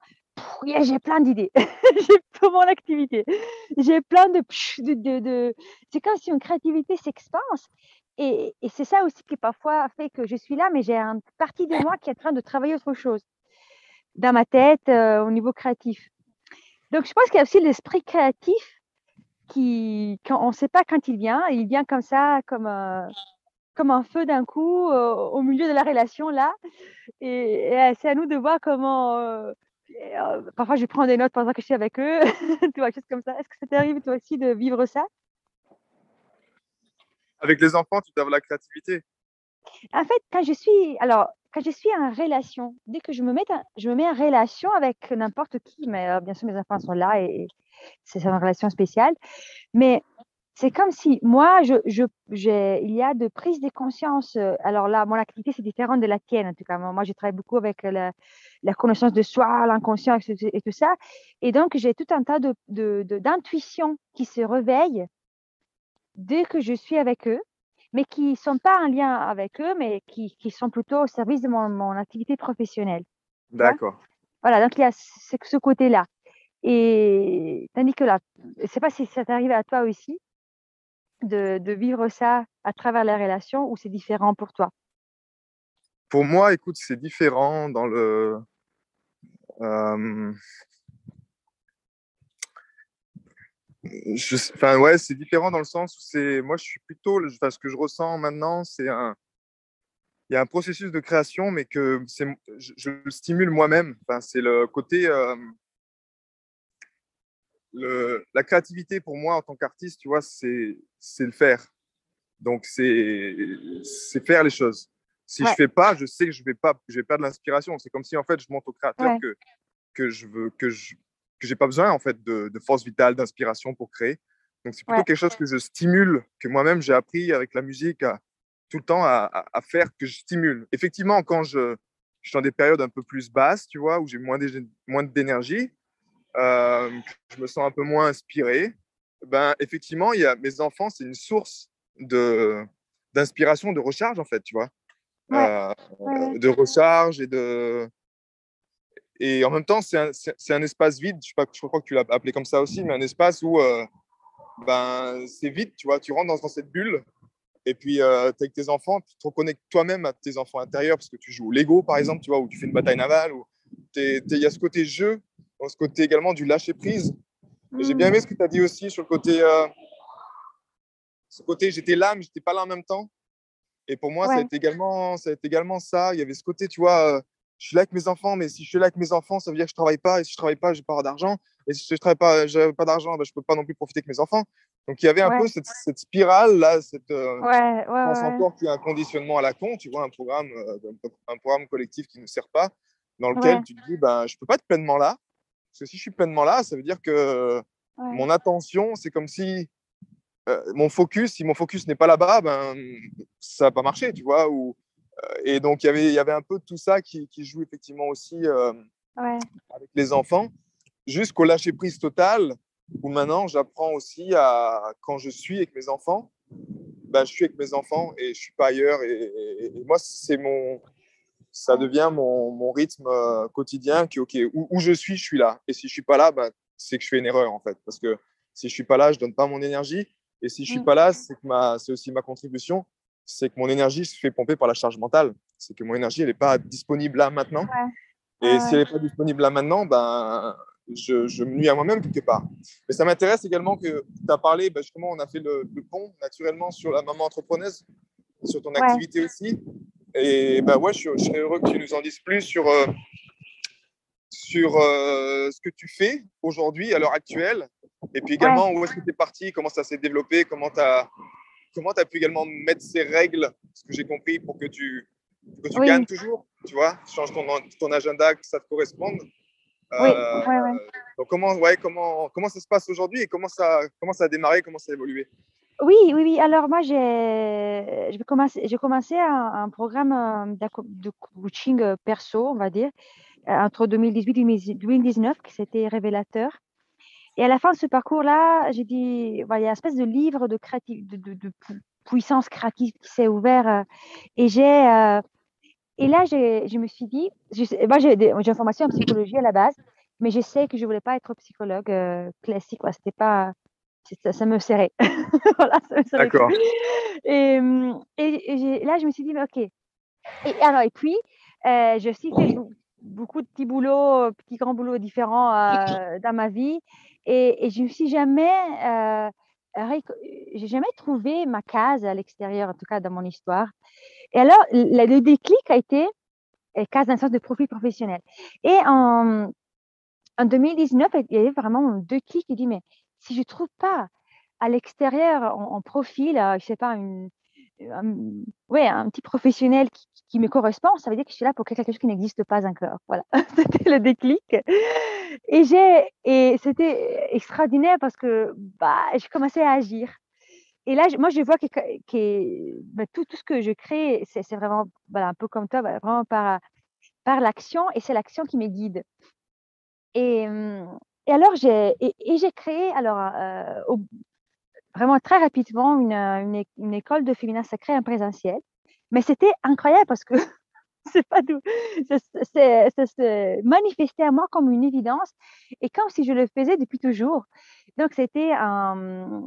yeah, j'ai plein d'idées. J'ai pour mon activité. J'ai plein c'est comme si une créativité s'expanse. Et c'est ça aussi qui parfois fait que je suis là, mais j'ai une partie de moi qui est en train de travailler autre chose dans ma tête au niveau créatif. Donc, je pense qu'il y a aussi l'esprit créatif quand on ne sait pas quand il vient comme ça, comme un feu d'un coup au milieu de la relation là. Et c'est à nous de voir comment. Parfois, je prends des notes pendant que je suis avec eux, tu vois, choses comme ça. Est-ce que ça t'arrive toi aussi de vivre ça? Avec les enfants, tu dois avoir la créativité. En fait, quand je suis en relation, dès que je me mets en relation avec n'importe qui, mais bien sûr, mes enfants sont là et c'est une relation spéciale. Mais c'est comme si moi, il y a de prise de conscience. Alors là, mon activité, c'est différent de la tienne. En tout cas, moi, je travaille beaucoup avec la connaissance de soi, l'inconscient et tout ça. Et donc, j'ai tout un tas d'intuitions qui se réveillent dès que je suis avec eux, mais qui ne sont pas en lien avec eux, mais qui sont plutôt au service de mon activité professionnelle. Tu vois? D'accord. Voilà, donc il y a ce côté-là. Et tandis que là, je ne sais pas si ça t'arrive à toi aussi de vivre ça à travers les relations ou c'est différent pour toi? Pour moi, écoute, c'est différent dans le. euh, Enfin, ouais, c'est différent dans le sens où moi, je suis plutôt, enfin, ce que je ressens maintenant, il y a un processus de création, mais je le stimule moi-même. Enfin, c'est le côté, la créativité pour moi en tant qu'artiste, tu vois, c'est le faire. Donc, c'est faire les choses. Si je Ouais, fais pas, je sais que je vais perdre l'inspiration. C'est comme si, en fait, je montre au créateur ouais, que je veux, que j'ai pas besoin, en fait, de force vitale, d'inspiration pour créer. Donc, c'est plutôt ouais, quelque chose que je stimule, que moi-même, j'ai appris avec la musique tout le temps à faire, que je stimule. Effectivement, quand je suis dans des périodes un peu plus basses, tu vois, où j'ai moins d'énergie, je me sens un peu moins inspiré, ben, effectivement, mes enfants, c'est une source de, d'inspiration, de recharge, en fait, tu vois. ouais, Euh, ouais, ouais, de recharge et en même temps, c'est un espace vide, je sais pas, je crois que tu l'as appelé comme ça aussi, mais un espace où ben, c'est vide, tu vois, tu rentres dans cette bulle, et puis tu es avec tes enfants, tu te reconnectes toi-même à tes enfants intérieurs, parce que tu joues au Lego, par exemple, tu vois, ou tu fais une bataille navale, ou il y a ce côté jeu, ce côté également du lâcher-prise. Et j'ai bien mmh, aimé ce que tu as dit aussi sur le côté, ce côté j'étais là, mais j'étais pas là en même temps. Et pour moi, ouais, ça a été également ça. Il y avait ce côté, tu vois, je suis là avec mes enfants, mais si je suis là avec mes enfants, ça veut dire que je travaille pas. Et si je travaille pas, je n'ai pas d'argent. Et si je travaille pas, j'ai pas d'argent, ben, je peux pas non plus profiter avec mes enfants. Donc il y avait un peu ouais, cette spirale là, ouais, ouais, je pense ouais, encore qu'il y a un conditionnement à la con, tu vois, un programme collectif qui ne sert pas, dans lequel ouais, tu te dis, ben, je peux pas être pleinement là. Parce que si je suis pleinement là, ça veut dire que ouais, mon attention, c'est comme si si mon focus n'est pas là-bas, ben, ça va pas marcher, tu vois. Et donc, il y avait un peu de tout ça qui joue effectivement aussi ouais, avec les enfants, jusqu'au lâcher-prise total, où maintenant, j'apprends aussi quand je suis avec mes enfants, ben, je suis avec mes enfants et je suis pas ailleurs. Et moi, ça ouais, devient mon rythme quotidien qui, OK, où je suis là. Et si je suis pas là, ben, c'est que je fais une erreur, en fait. Parce que si je suis pas là, je donne pas mon énergie. Et si je suis mmh, pas là, c'est aussi ma contribution. C'est que mon énergie se fait pomper par la charge mentale. C'est que mon énergie, elle n'est pas disponible là maintenant. ouais, Et ouais, si ouais, elle n'est pas disponible là maintenant, ben, je me nuis à moi-même quelque part. Mais ça m'intéresse également que tu as parlé, ben justement, on a fait le pont naturellement sur la maman entrepreneuse, sur ton ouais. activité aussi. Et ben ouais, je serais heureux que tu nous en dises plus sur ce que tu fais aujourd'hui, à l'heure actuelle, Et puis Ouais, également, où est-ce que tu es parti? Comment ça s'est développé? Comment tu as pu également mettre ces règles, ce que j'ai compris, pour que tu gagnes oui, toujours, tu vois, change ton agenda, que ça te corresponde. oui, Euh, ouais, ouais. donc comment ça se passe aujourd'hui et comment ça a démarré, comment ça a évolué? Oui, oui, oui. Alors moi, j'ai commencé un programme de coaching perso, on va dire, entre 2018 et 2019, qui s'était révélateur. Et à la fin de ce parcours-là, j'ai dit, voilà, il y a une espèce de livre de puissance créative qui s'est ouvert. Et et là, je me suis dit, moi, j'ai une formation en psychologie à la base, mais je sais que je voulais pas être psychologue classique. Quoi. C'était pas, ça me serrait. Voilà, ça me serrait trop. D'accord. Là, je me suis dit, mais OK. Et puis, j'ai aussi fait beaucoup de petits boulots, petits grands boulots différents dans ma vie. Et je ne me suis jamais, j'ai jamais trouvé ma case à l'extérieur, en tout cas dans mon histoire. Et alors, le déclic a été case d'un sens de profil professionnel. Et en 2019, il y avait vraiment un déclic qui dit, mais si je ne trouve pas à l'extérieur, en profil, je sais pas, un, ouais, un petit professionnel qui me correspond, ça veut dire que je suis là pour quelque chose qui n'existe pas encore. Voilà, c'était le déclic. Et c'était extraordinaire parce que je commençais à agir. Et là, moi, je vois tout ce que je crée, c'est vraiment un peu comme toi, vraiment par l'action, et c'est l'action qui me guide. Et, et alors, j'ai créé, alors, vraiment très rapidement, une école de féminin sacré en présentiel. Mais c'était incroyable parce que c'est pas tout, ça se manifestait à moi comme une évidence et comme si je le faisais depuis toujours. Donc,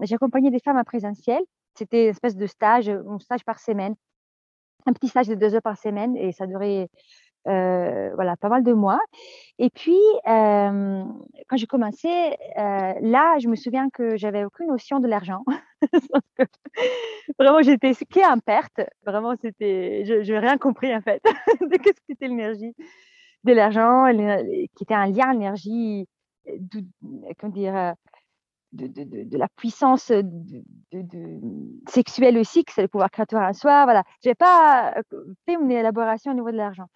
j'accompagnais des femmes en présentiel. C'était une espèce de stage, un stage par semaine, un petit stage de 2 heures par semaine et ça durait voilà, pas mal de mois. Et puis, quand j'ai commencé, là, je me souviens que j'avais aucune notion de l'argent. Vraiment, j'étais en perte. Vraiment, je n'ai rien compris en fait de qu'est-ce que c'était l'énergie de l'argent, qui était un lien à l'énergie, comment dire, de la puissance sexuelle aussi, que c'est le pouvoir créateur en soi. Voilà, je n'avais pas fait une élaboration au niveau de l'argent.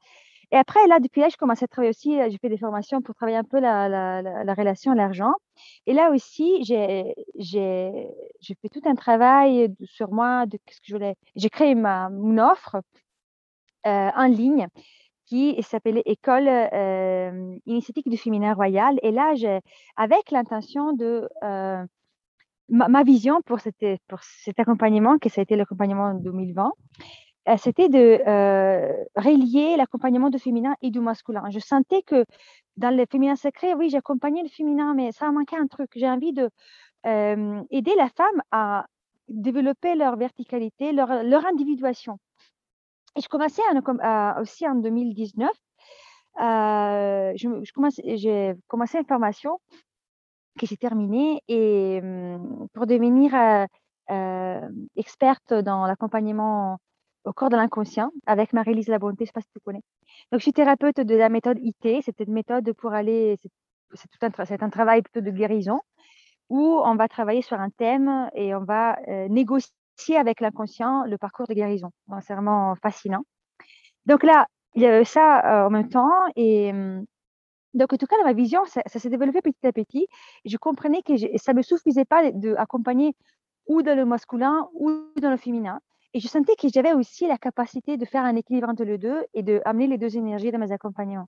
Et après, là, depuis là, je commence à travailler aussi, j'ai fait des formations pour travailler un peu la relation à l'argent. Et là aussi, j'ai fait tout un travail sur moi, de ce que je voulais. J'ai créé une offre en ligne qui s'appelait École initiatique du féminin royal. Et là, avec l'intention de ma vision pour cet accompagnement, que ça a été l'accompagnement en 2020, c'était de relier l'accompagnement du féminin et du masculin. Je sentais que dans le féminin sacré, oui, j'accompagnais le féminin, mais ça manquait un truc. J'ai envie de aider la femme à développer leur verticalité, leur individuation. Et je commençais aussi en 2019, j'ai commencé une formation qui s'est terminée et pour devenir experte dans l'accompagnement au corps de l'inconscient avec Marie-Lise Labonté, je ne sais pas si tu connais. Donc, je suis thérapeute de la méthode IT. C'est une méthode pour aller, c'est un travail plutôt de guérison où on va travailler sur un thème et on va négocier avec l'inconscient le parcours de guérison. Donc, c'est vraiment fascinant. Donc là, il y a ça en même temps et donc, en tout cas, dans ma vision, ça s'est développé petit à petit. Je comprenais que ça ne me suffisait pas d'accompagner ou dans le masculin ou dans le féminin. Et je sentais que j'avais aussi la capacité de faire un équilibre entre les deux et d'amener les deux énergies dans mes accompagnements.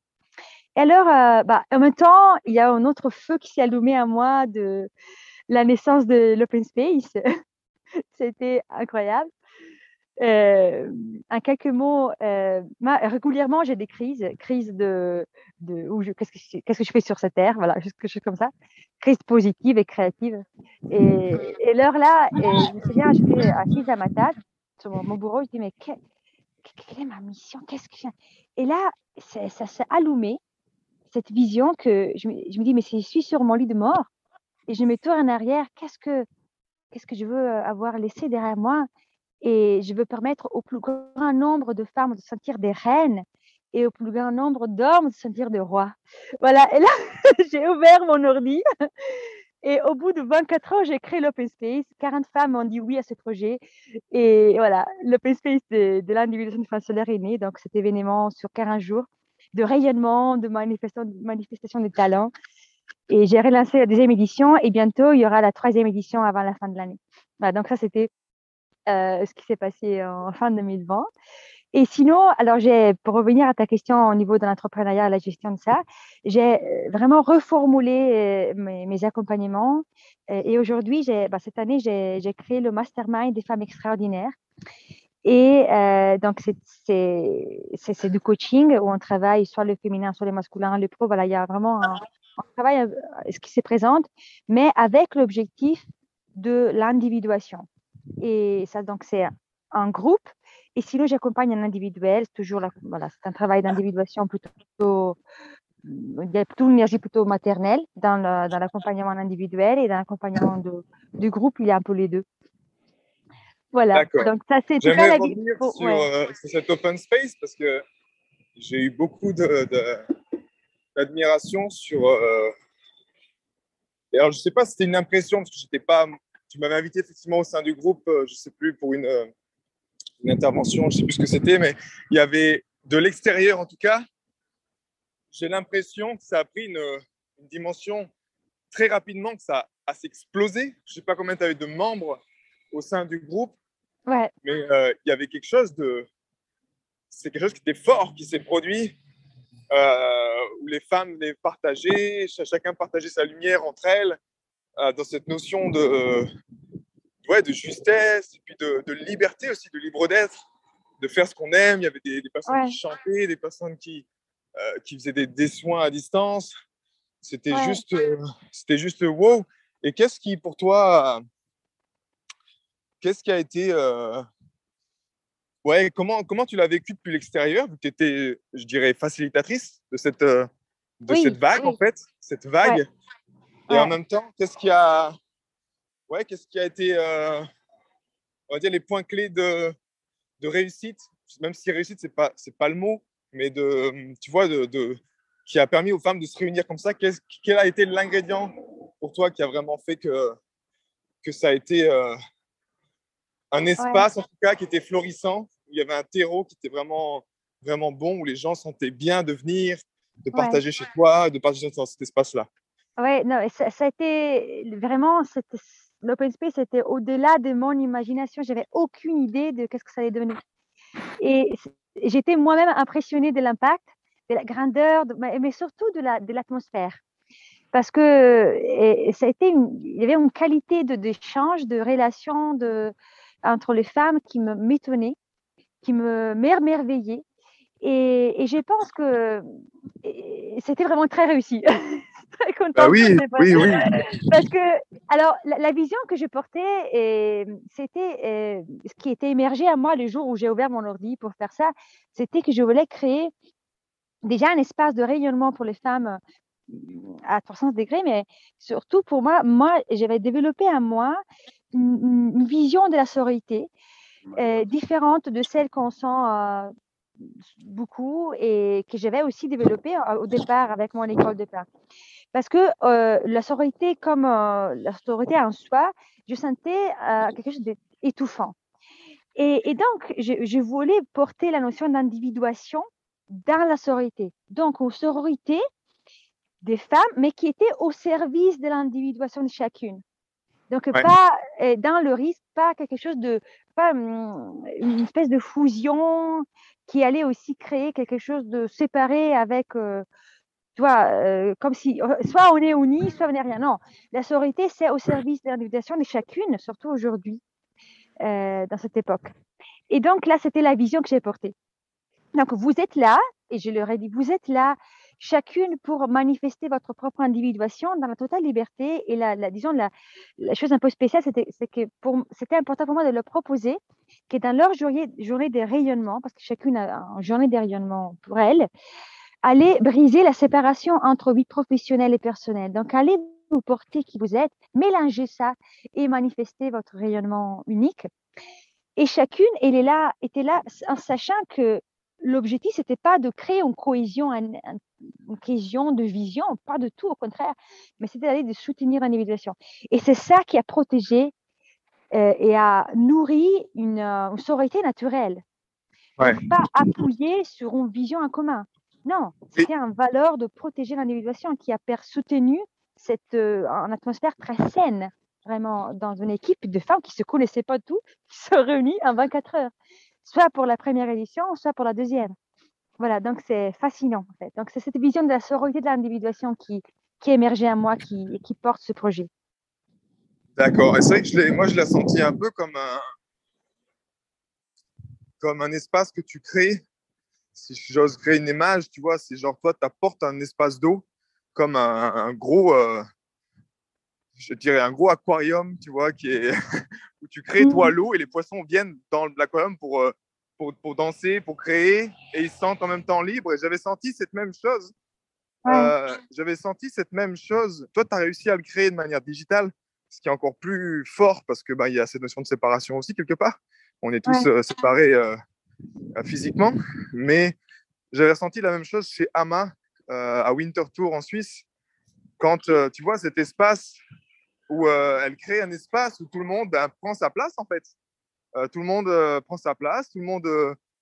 Et alors, en même temps, il y a un autre feu qui s'est allumé à moi de la naissance de l'Open Space. C'était incroyable. En quelques mots, régulièrement, j'ai des crises qu'est-ce que je fais sur cette terre, voilà, quelque chose comme ça, crises positives et créatives. Et l'heure là, je me souviens, j'étais assise à ma table, sur mon bureau, je dis, mais quelle est ma mission? Et là, ça s'est allumé, cette vision que je me dis, mais si je suis sur mon lit de mort et je me tourne en arrière, qu'est-ce que je veux avoir laissé derrière moi? Et je veux permettre au plus grand nombre de femmes de se sentir des reines et au plus grand nombre d'hommes de se sentir des rois. Voilà. Et là, j'ai ouvert mon ordi Et au bout de 24 heures, j'ai créé l'Open Space. 40 femmes ont dit oui à ce projet. Et voilà, l'Open Space de l'individuation du phase solaire est né. Donc, cet événement sur 40 jours de rayonnement, de manifestation de talents. Et j'ai relancé la deuxième édition. Et bientôt, il y aura la troisième édition avant la fin de l'année. Voilà, donc ça, c'était ce qui s'est passé en fin 2020. Et sinon, alors pour revenir à ta question au niveau de l'entrepreneuriat et la gestion de ça, j'ai vraiment reformulé mes accompagnements. Et aujourd'hui, cette année, j'ai créé le Mastermind des femmes extraordinaires. Et donc, c'est du coaching où on travaille soit le féminin, soit le masculin, le pro. Voilà, il y a vraiment un travail, ce qui se présente, mais avec l'objectif de l'individuation. Et ça, donc, c'est un groupe. Et sinon, j'accompagne en individuel. C'est toujours voilà, c'est un travail d'individuation plutôt. Il y a plutôt une énergie plutôt maternelle dans l'accompagnement individuel et dans l'accompagnement du groupe. Il y a un peu les deux. Voilà. D'accord. Donc, ça, c'est tout J'aimerais cas revenir sur cet open space parce que j'ai eu beaucoup d'admiration sur. Et alors, je ne sais pas si c'était une impression parce que j'étais pas. Tu m'avais invité effectivement au sein du groupe, je ne sais plus, pour une intervention, je ne sais plus ce que c'était, mais il y avait de l'extérieur en tout cas. J'ai l'impression que ça a pris une dimension très rapidement, que ça a explosé. Je ne sais pas combien tu avais de membres au sein du groupe, ouais. mais il y avait quelque chose c'est quelque chose qui était fort, qui s'est produit, où les femmes les partageaient, chacun partageait sa lumière entre elles, dans cette notion de justesse, et puis de liberté aussi, de libre d'être, de faire ce qu'on aime. Il y avait des personnes qui chantaient, des personnes qui faisaient des soins à distance. C'était juste wow. Et qu'est-ce qui, pour toi, qu'est-ce qui a été... comment tu l'as vécu depuis l'extérieur, vu que tu étais, je dirais, facilitatrice de cette vague, en fait, cette vague. Et en même temps, qu'est-ce qui a été, on va dire, les points clés de réussite, même si réussite, c'est pas le mot, mais tu vois, qui a permis aux femmes de se réunir comme ça. Quel a été l'ingrédient pour toi qui a vraiment fait que ça a été un espace, en tout cas, qui était florissant, où il y avait un terreau qui était vraiment, vraiment bon, où les gens sentaient bien de venir, de partager chez toi, de partager dans cet espace-là? Oui, non, ça a été vraiment, l'open space, c'était au-delà de mon imagination. J'avais aucune idée de qu'est-ce que ça allait devenir. Et j'étais moi-même impressionnée de l'impact, de la grandeur, mais surtout de l'atmosphère. Parce que il y avait une qualité d'échange, de relation entre les femmes qui m'étonnait, qui me merveillait. Et je pense que c'était vraiment très réussi. Très contente. Bah oui. Parce que, alors, la vision que je portais, c'était ce qui était émergé à moi le jour où j'ai ouvert mon ordi pour faire ça, c'était que je voulais créer déjà un espace de rayonnement pour les femmes à 300 degrés, mais surtout pour moi, j'avais développé à moi une vision de la sororité différente de celle qu'on sent beaucoup et que j'avais aussi développée au départ avec mon école de pain. Parce que la sororité, comme la sororité en soi, je sentais quelque chose d'étouffant. Et donc, je voulais porter la notion d'individuation dans la sororité. Donc, aux sororités des femmes, mais qui étaient au service de l'individuation de chacune. Donc, pas dans le risque, pas quelque chose pas une espèce de fusion qui allait aussi créer quelque chose de séparé avec, tu vois, comme si soit on est unis, soit on n'est rien. Non, la sororité, c'est au service de l'individuation de chacune, surtout aujourd'hui, dans cette époque. Et donc là, c'était la vision que j'ai portée. Donc, vous êtes là, et je leur ai dit, vous êtes là, chacune pour manifester votre propre individuation dans la totale liberté. Et disons, la chose un peu spéciale, c'est que c'était important pour moi de leur proposer que dans leur journée de rayonnement, parce que chacune a une journée de rayonnement pour elle, allez briser la séparation entre vie professionnelle et personnelle. Donc, allez vous porter qui vous êtes, mélangez ça et manifestez votre rayonnement unique. Et chacune, était là en sachant que l'objectif, c'était pas de créer une cohésion, une cohésion de vision, pas du tout, au contraire, mais c'était d'aller de soutenir l'individuation. Et c'est ça qui a protégé et a nourri une sororité naturelle. Ouais. Donc, pas appuyé sur une vision en commun. Non, c'était une valeur de protéger l'individuation qui a soutenu cette une atmosphère très saine, vraiment, dans une équipe de femmes qui ne se connaissaient pas tout, qui se réunissent en 24 heures, soit pour la première édition, soit pour la deuxième. Voilà, donc c'est fascinant, en fait. Donc, c'est cette vision de la sororité de l'individuation qui émergeait à moi, qui porte ce projet. D'accord. Et c'est vrai que moi, je l'ai senti un peu comme un espace que tu crées. Si j'ose créer une image, tu vois, c'est genre toi, tu apportes un espace d'eau comme un gros, je dirais un gros aquarium, tu vois, qui est où tu crées toi l'eau et les poissons viennent dans l'aquarium pour danser, pour créer et ils se sentent en même temps libres. Et j'avais senti cette même chose. J'avais senti cette même chose. Toi, tu as réussi à le créer de manière digitale, ce qui est encore plus fort parce que il y a cette notion de séparation aussi quelque part. On est tous séparés physiquement, mais j'avais ressenti la même chose chez Ama à Winterthur en Suisse. Quand tu vois cet espace où elle crée un espace où tout le monde prend sa place en fait. Tout le monde prend sa place, tout le monde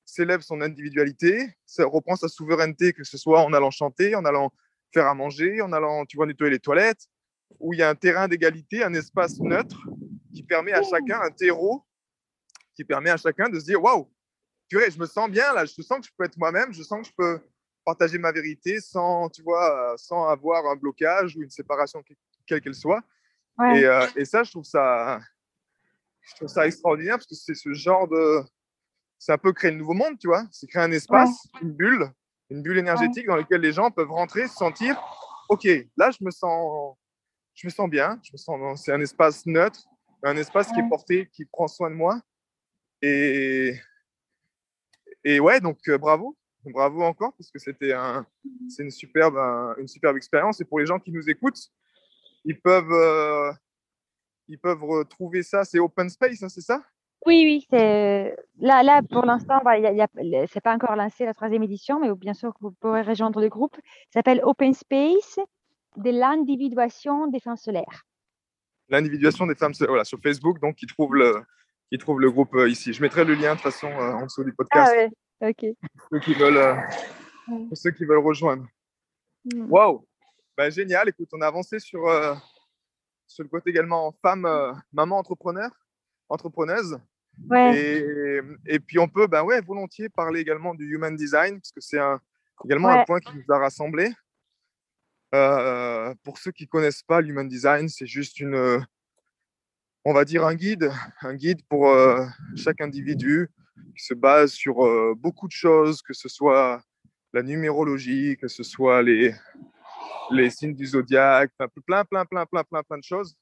s'élève son individualité, reprend sa souveraineté, que ce soit en allant chanter, en allant faire à manger, en allant, tu vois, nettoyer les toilettes, où il y a un terrain d'égalité, un espace neutre qui permet à chacun, un terreau, qui permet à chacun de se dire waouh, purée, je me sens bien là, je sens que je peux être moi-même, je sens que je peux partager ma vérité sans, tu vois, sans avoir un blocage ou une séparation quelle qu'elle soit. Et ça, je trouve ça extraordinaire parce que c'est ce genre de. C'est un peu créer le nouveau monde, tu vois. C'est créer un espace, une bulle énergétique dans laquelle les gens peuvent rentrer, se sentir ok, là, je me sens bien, c'est un espace neutre, un espace qui est porté, qui prend soin de moi. Et ouais, donc bravo encore, parce que c'est une superbe expérience. Et pour les gens qui nous écoutent, ils peuvent retrouver ça. C'est Open Space, hein, c'est ça? Oui, c'est là pour l'instant, c'est pas encore lancé la 3e édition, mais bien sûr que vous pourrez rejoindre le groupe. Ça s'appelle Open Space de l'individuation des femmes solaires. L'individuation des femmes solaires, voilà, sur Facebook, donc qui trouve le groupe ici. Je mettrai le lien de toute façon en dessous du podcast. Ah ouais, ok. Pour ceux qui veulent rejoindre. Waouh, génial. Écoute, on a avancé sur le côté également femme, maman entrepreneuse. Et puis on peut volontiers parler également du human design, parce que c'est également un point qui nous a rassemblés. Pour ceux qui ne connaissent pas l'human design, c'est juste on va dire un guide pour chaque individu qui se base sur beaucoup de choses, que ce soit la numérologie, que ce soit les signes du zodiaque, plein de choses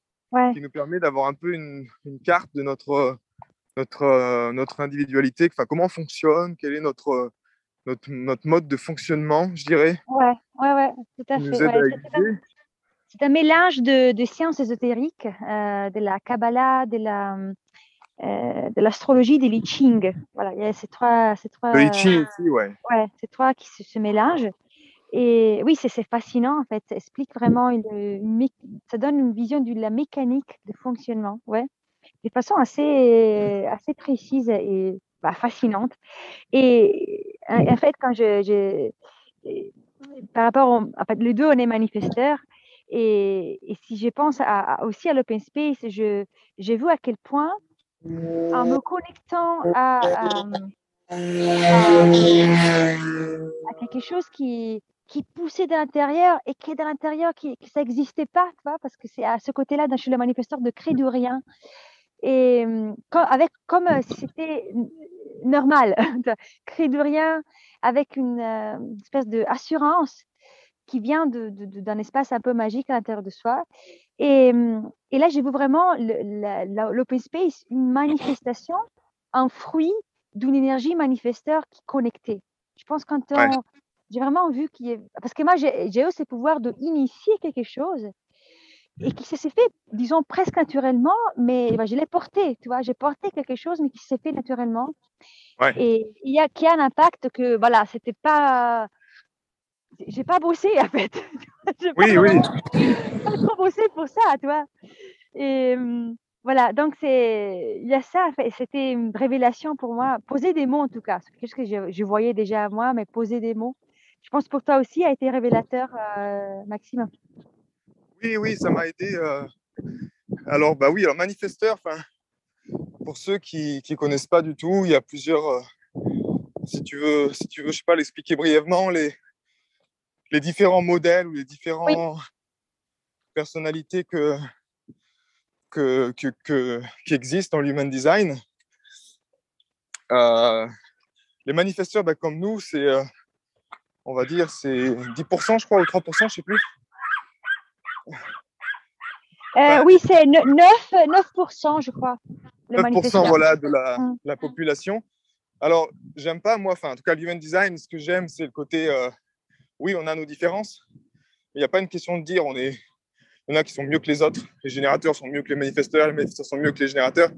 qui nous permet d'avoir un peu une carte de notre individualité, comment on fonctionne, quel est notre mode de fonctionnement, je dirais. Ouais, tout à fait. C'est un mélange de sciences ésotériques, de la Kabbalah, de l'astrologie, de l'I Ching. Voilà, il y a ces trois. Le I Ching aussi, ouais. Ouais, ces trois qui se mélangent. Et oui, c'est fascinant en fait. Ça explique vraiment ça donne une vision de la mécanique de fonctionnement, de façon assez précise et fascinante. Et en fait, quand par rapport les deux, on est manifesteurs. Et si je pense aussi à l'open space, j'ai vu à quel point, en me connectant à quelque chose qui poussait de l'intérieur et qui est de l'intérieur, que ça n'existait pas, tu vois, parce que c'est à ce côté-là, chez le manifesteur, de créer de rien. Et comme si c'était normal, de créer de rien avec une espèce d'assurance qui vient d'un espace un peu magique à l'intérieur de soi. Et là, j'ai vu vraiment l'open space, une manifestation, un fruit d'une énergie manifesteur qui connectait. Je pense j'ai vraiment vu parce que moi, j'ai eu ce pouvoir d'initier quelque chose. et qui s'est fait, disons, presque naturellement, mais je l'ai porté, tu vois, j'ai porté quelque chose, mais qui s'est fait naturellement. Ouais. Et qui a un impact que, voilà, c'était pas, j'ai pas bossé, en fait. J'ai pas Oui, oui. pas trop bossé pour ça, tu vois. Et voilà, donc il y a ça, en fait, c'était une révélation pour moi. Poser des mots, en tout cas, c'est quelque chose que je voyais déjà à moi, mais poser des mots. Je pense pour toi aussi a été révélateur, Maxime. Oui, oui, ça m'a aidé. Alors, bah oui, alors manifesteur, pour ceux qui ne connaissent pas du tout, il y a plusieurs. Si tu veux, je sais pas, l'expliquer brièvement, les différents modèles ou les Oui, différentes personnalités qui existent dans l'human design. Les manifesteurs, bah, comme nous, c'est, on va dire, c'est 10%, je crois, ou 3%, je sais plus. oui, c'est 9%, je crois, le 9%, manifesteur. voilà, de la population. Alors, j'aime pas, moi, en tout cas, l'human design, ce que j'aime, c'est le côté, oui, on a nos différences, mais il n'y a pas une question de dire, il y en a qui sont mieux que les autres, les générateurs sont mieux que les manifesteurs sont mieux que les générateurs.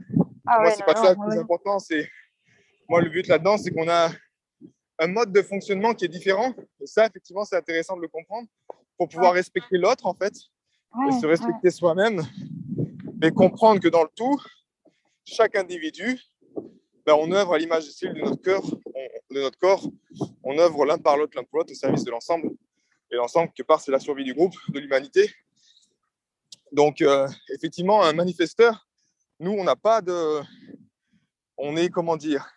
Ah Moi, ouais, c'est pas non, ça le plus ouais. important, moi, le but là-dedans, c'est qu'on a un mode de fonctionnement qui est différent, et ça, effectivement, c'est intéressant de le comprendre, pour pouvoir respecter l'autre, en fait, et se respecter soi-même, et comprendre que dans le tout, chaque individu, ben, on œuvre à l'image et style de notre corps, on œuvre l'un par l'autre, l'un pour l'autre, au service de l'ensemble. Et l'ensemble, quelque part, c'est la survie du groupe, de l'humanité. Donc, effectivement, un manifesteur, nous, on n'a pas de. On est, comment dire,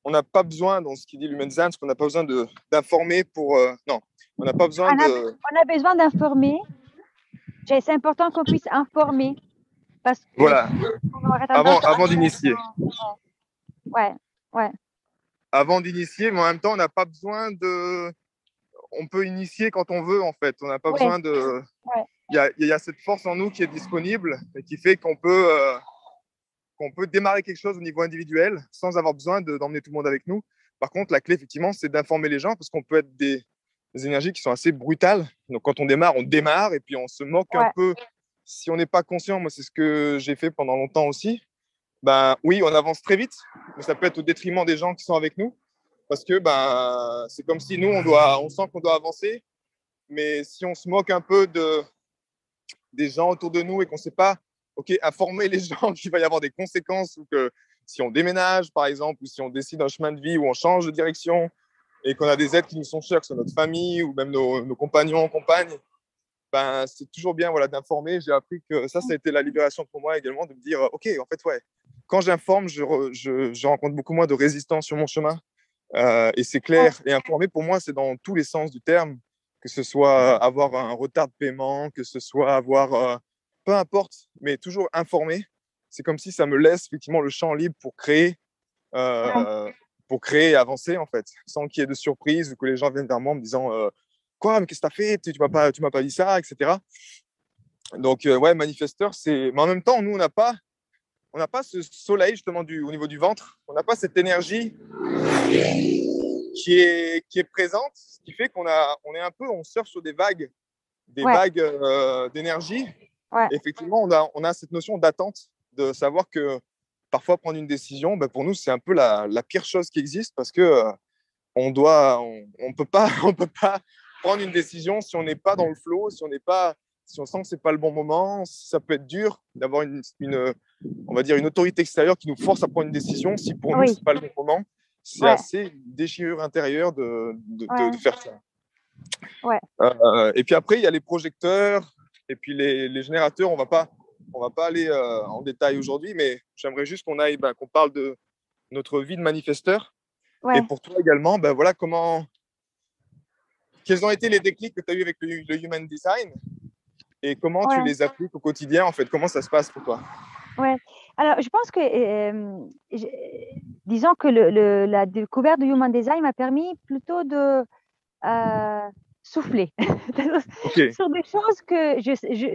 on n'a pas besoin, dans ce qui dit l'human design, on n'a pas besoin d'informer pour. Non, on n'a pas besoin de. On a besoin d'informer. C'est important qu'on puisse informer parce que Voilà, on aurait tendance avant d'initier. Ouais, ouais. Avant d'initier, mais en même temps, on n'a pas besoin de. On peut initier quand on veut, en fait. On n'a pas besoin de. Ouais. Il y a cette force en nous qui est disponible et qui fait qu'on peut démarrer quelque chose au niveau individuel sans avoir besoin d'emmener tout le monde avec nous. Par contre, la clé, effectivement, c'est d'informer les gens parce qu'on peut être des énergies qui sont assez brutales. Donc, quand on démarre et puis on se moque un peu. Si on n'est pas conscient, moi, c'est ce que j'ai fait pendant longtemps aussi. Ben oui, on avance très vite, mais ça peut être au détriment des gens qui sont avec nous parce que c'est comme si nous, on sent qu'on doit avancer, mais si on se moque un peu des gens autour de nous et qu'on ne sait pas informer les gens qu'il va y avoir des conséquences ou que si on déménage, par exemple, ou si on décide un chemin de vie où on change de direction et qu'on a des êtres qui nous sont chers, que ce soit notre famille ou même nos compagnons, compagnes, c'est toujours bien d'informer. J'ai appris que ça a été la libération pour moi également, de me dire, OK, en fait, ouais, quand j'informe, je rencontre beaucoup moins de résistance sur mon chemin. Et c'est clair. Et informer, pour moi, c'est dans tous les sens du terme, que ce soit avoir un retard de paiement, que ce soit avoir, peu importe, mais toujours informer. C'est comme si ça me laisse effectivement le champ libre pour créer et avancer, en fait, sans qu'il y ait de surprise ou que les gens viennent vers moi en me disant quoi, mais qu'est-ce que tu as fait, tu m'as pas dit ça, etc. Donc, ouais, manifesteur, mais en même temps, nous, on n'a pas ce soleil, justement, au niveau du ventre. On n'a pas cette énergie qui est présente, ce qui fait on surfe sur des vagues d'énergie. Et effectivement, on a cette notion d'attente, de savoir que parfois prendre une décision, pour nous, c'est un peu la pire chose qui existe parce que on peut pas prendre une décision si on n'est pas dans le flow, si on sent que c'est pas le bon moment. Ça peut être dur d'avoir on va dire une autorité extérieure qui nous force à prendre une décision si pour nous c'est pas le bon moment. C'est assez une déchirure intérieure de faire ça. Et puis après, il y a les projecteurs et puis les générateurs. On va pas aller en détail aujourd'hui, mais j'aimerais juste qu'on parle de notre vie de manifesteur. Et pour toi également, voilà quels ont été les déclics que tu as eu avec le Human Design et comment tu les appliques au quotidien, en fait. Comment ça se passe pour toi? Ouais. Alors, je pense que, disons que la découverte du Human Design m'a permis plutôt de souffler sur des choses que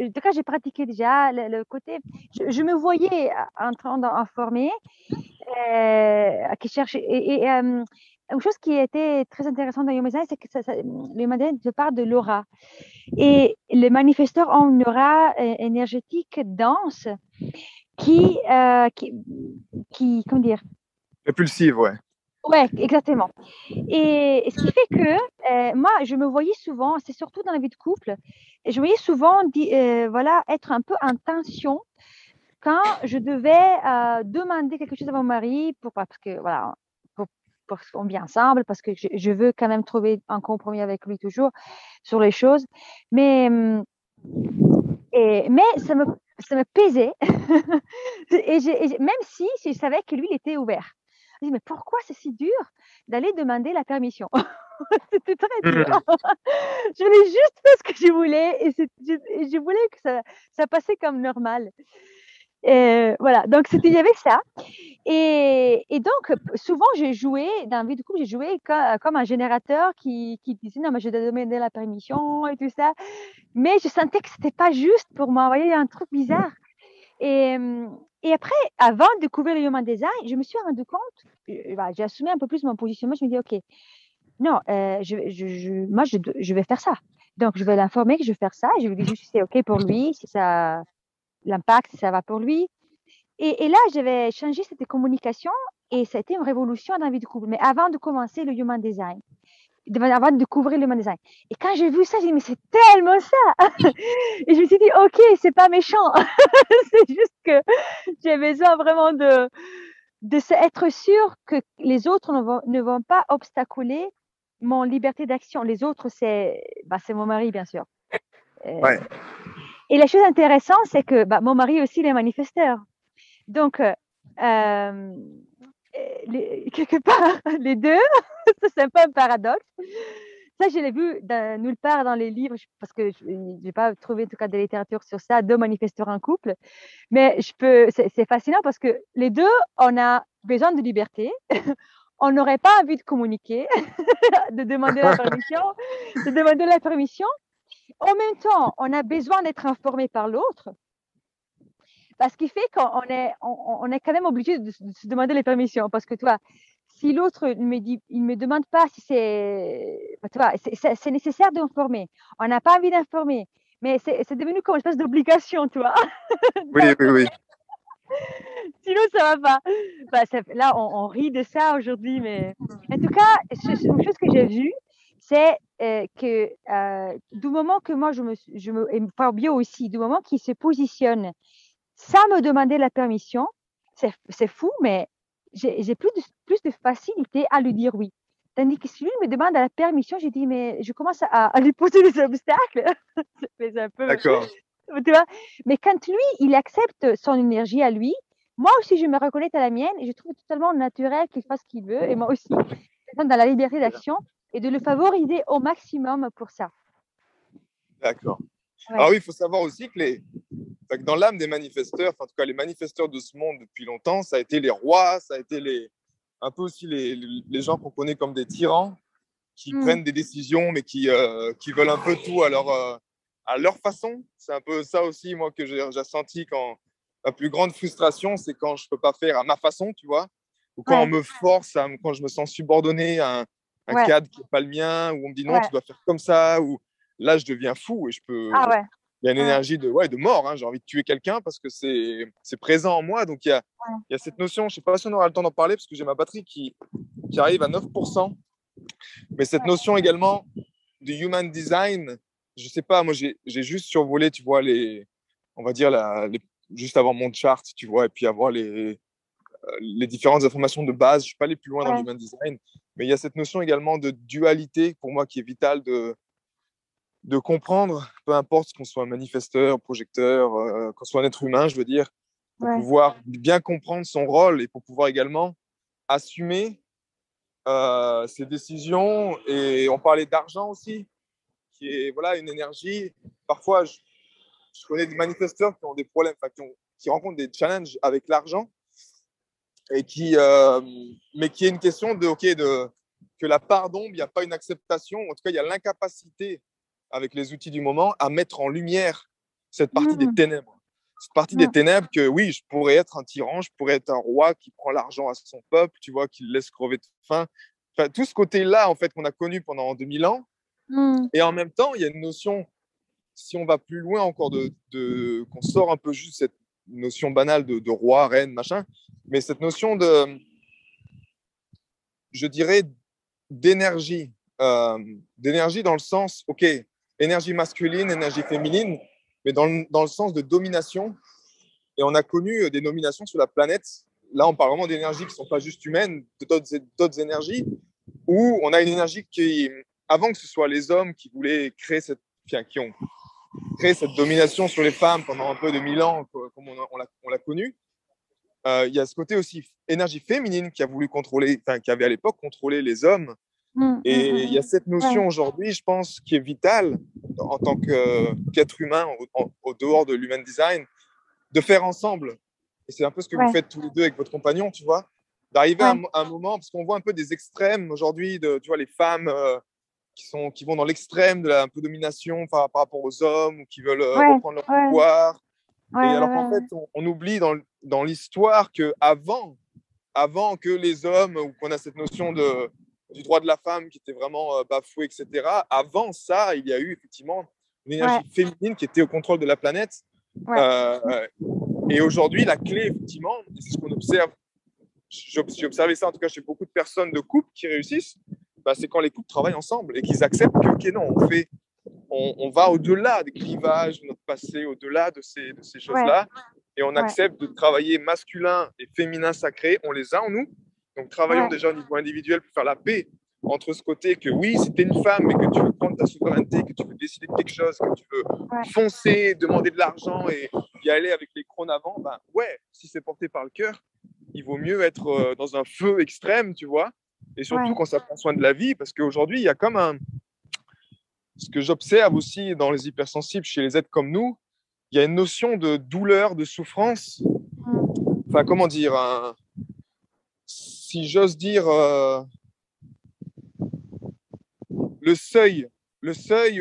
en tout cas, j'ai pratiqué déjà. Le côté, je me voyais en train d'informer, qui cherche, une chose qui était très intéressante dans Human Design, c'est que le Human Design te parle de l'aura. Et les manifesteurs ont une aura énergétique dense qui, comment dire? Répulsive, ouais. Ouais, exactement. Et ce qui fait que moi, je me voyais souvent, c'est surtout dans la vie de couple, et je voyais souvent voilà, être un peu en tension quand je devais demander quelque chose à mon mari parce que voilà, pour qu'on vit ensemble, parce que je veux quand même trouver un compromis avec lui toujours sur les choses. Mais, mais ça me pesait. Même si je savais que lui, il était ouvert. Je dis, mais pourquoi c'est si dur d'aller demander la permission? C'était très dur. Mhm. Je voulais juste faire ce que je voulais et je voulais que ça passait comme normal. Et voilà, donc il y avait ça. Et donc, souvent, j'ai joué, dans la vie de couple, j'ai joué comme un générateur qui disait non, mais je dois demander la permission et tout ça. Mais je sentais que c'était pas juste pour moi. Vous voyez, il y a un truc bizarre. Et, et après, avant de découvrir le Human Design, je me suis rendu compte, voilà, j'ai assumé un peu plus mon positionnement. Je me dis, OK, non, moi, je vais faire ça. Donc, je vais l'informer que je vais faire ça. Et je vais lui dire si c'est OK pour lui, si ça, l'impact, si ça va pour lui. Et là, j'avais changé cette communication et ça a été une révolution dans la vie de couple. Mais avant de commencer le Human Design, avant de découvrir le Human Design. Et quand j'ai vu ça, j'ai dit, mais c'est tellement ça! Et je me suis dit, OK, c'est pas méchant. C'est juste que j'ai besoin vraiment être sûr que les autres ne vont pas obstaculer mon liberté d'action. Les autres, c'est mon mari, bien sûr. Ouais. Et la chose intéressante, c'est que mon mari aussi, il est manifesteur. Donc, quelque part, les deux, c'est un peu un paradoxe. Ça, je l'ai vu nulle part dans les livres, parce que je n'ai pas trouvé en tout cas de littérature sur ça, deux manifesteurs en couple. Mais c'est fascinant parce que les deux, on a besoin de liberté. On n'aurait pas envie de communiquer, de demander la permission, de demander la permission. En même temps, on a besoin d'être informé par l'autre. Parce qu'il fait qu'on est, on est quand même obligé de se demander les permissions. Parce que, tu vois, si l'autre il me demande pas si c'est, tu vois, c'est nécessaire d'informer. On n'a pas envie d'informer. Mais c'est devenu comme une espèce d'obligation, tu vois. Oui, Donc, oui, oui. sinon, ça va pas. Là, on rit de ça aujourd'hui. Mais en tout cas, une chose que j'ai vue, c'est que du moment que moi, et Fabio aussi, du moment qu'il se positionne sans me demander la permission, c'est fou, mais j'ai plus de facilité à lui dire oui. Tandis que si lui me demande la permission, j'ai dit, mais je commence à lui poser des obstacles. C'est un peu, D'accord. tu vois. Mais quand lui, il accepte son énergie à lui, moi aussi, je me reconnais à la mienne et je trouve totalement naturel qu'il fasse ce qu'il veut. Et moi aussi, dans la liberté d'action et de le favoriser au maximum pour ça. D'accord. Ouais. Alors oui, il faut savoir aussi que dans l'âme des manifesteurs, en tout cas les manifesteurs de ce monde depuis longtemps, ça a été les rois, ça a été un peu aussi les gens qu'on connaît comme des tyrans qui prennent des décisions mais qui veulent un peu tout à leur façon. C'est un peu ça aussi, moi, que j'ai senti quand ma plus grande frustration, c'est quand je ne peux pas faire à ma façon, tu vois, ou quand on me force, quand je me sens subordonné à un cadre qui n'est pas le mien, où on me dit non, tu dois faire comme ça, ou là, je deviens fou et je peux... Ah ouais. Il y a une énergie de mort, hein. J'ai envie de tuer quelqu'un parce que c'est présent en moi. Donc, il y a cette notion, je ne sais pas si on aura le temps d'en parler parce que j'ai ma batterie qui arrive à 9%. Mais cette notion également de human design, je ne sais pas, moi, j'ai juste survolé, tu vois, on va dire, juste avant mon chart, tu vois, et puis avoir les différentes informations de base. Je ne suis pas allé plus loin dans l'human design. Mais il y a cette notion également de dualité, pour moi, qui est vitale de comprendre, peu importe qu'on soit manifesteur, projecteur, qu'on soit un être humain, je veux dire, pour pouvoir bien comprendre son rôle et pour pouvoir également assumer ses décisions. Et on parlait d'argent aussi, qui est voilà, une énergie. Parfois, je connais des manifesteurs qui ont des problèmes, qui rencontrent des challenges avec l'argent, et mais qui est une question que la part d'ombre, il n'y a pas une acceptation, en tout cas, il y a l'incapacité avec les outils du moment à mettre en lumière cette partie des ténèbres. Cette partie des ténèbres que oui, je pourrais être un tyran, je pourrais être un roi qui prend l'argent à son peuple, tu vois, qui le laisse crever de faim, enfin, tout ce côté-là, en fait, qu'on a connu pendant 2000 ans. Et en même temps, il y a une notion, si on va plus loin encore, qu'on sort un peu juste cette notion banale de roi, reine, machin, mais cette notion je dirais, d'énergie. D'énergie dans le sens, OK, énergie masculine, énergie féminine, mais dans le sens de domination. Et on a connu des dominations sur la planète. Là, on parle vraiment d'énergies qui ne sont pas juste humaines, d'autres énergies, où on a une énergie qui, avant que ce soit les hommes qui voulaient créer qui ont créé cette domination sur les femmes pendant un peu de 1000 ans, comme on l'a connu, il y a ce côté aussi énergie féminine qui a voulu contrôler, qui avait à l'époque contrôlé les hommes. Et il y a cette notion aujourd'hui, je pense, qui est vitale en tant qu'être humain, au dehors de l'human design, de faire ensemble. Et c'est un peu ce que vous faites tous les deux avec votre compagnon, tu vois, d'arriver à un moment, parce qu'on voit un peu des extrêmes aujourd'hui, tu vois, les femmes qui vont dans l'extrême de un peu domination par rapport aux hommes, ou qui veulent reprendre leur pouvoir. Et alors qu'en fait, on oublie dans l'histoire qu'avant que les hommes, ou qu'on a cette notion du droit de la femme qui était vraiment bafoué, etc., avant ça, il y a eu effectivement une énergie féminine qui était au contrôle de la planète. Et aujourd'hui, la clé, effectivement, et c'est ce qu'on observe, j'ai observé ça en tout cas chez beaucoup de personnes de couples qui réussissent, c'est quand les couples travaillent ensemble et qu'ils acceptent que, OK, non, on va au-delà des clivages de notre passé, au-delà de ces choses-là, et on accepte de travailler masculin et féminin sacré, on les a en nous. Donc, travaillons déjà au niveau individuel pour faire la paix entre ce côté que oui, si tu es une femme, mais que tu veux prendre ta souveraineté, que tu veux décider de quelque chose, que tu veux foncer, demander de l'argent et y aller avec les crônes avant, si c'est porté par le cœur, il vaut mieux être dans un feu extrême, tu vois, et surtout quand ça prend soin de la vie, parce qu'aujourd'hui, il y a comme ce que j'observe aussi dans les hypersensibles, chez les êtres comme nous, il y a une notion de douleur, de souffrance, enfin, comment dire, si j'ose dire, le seuil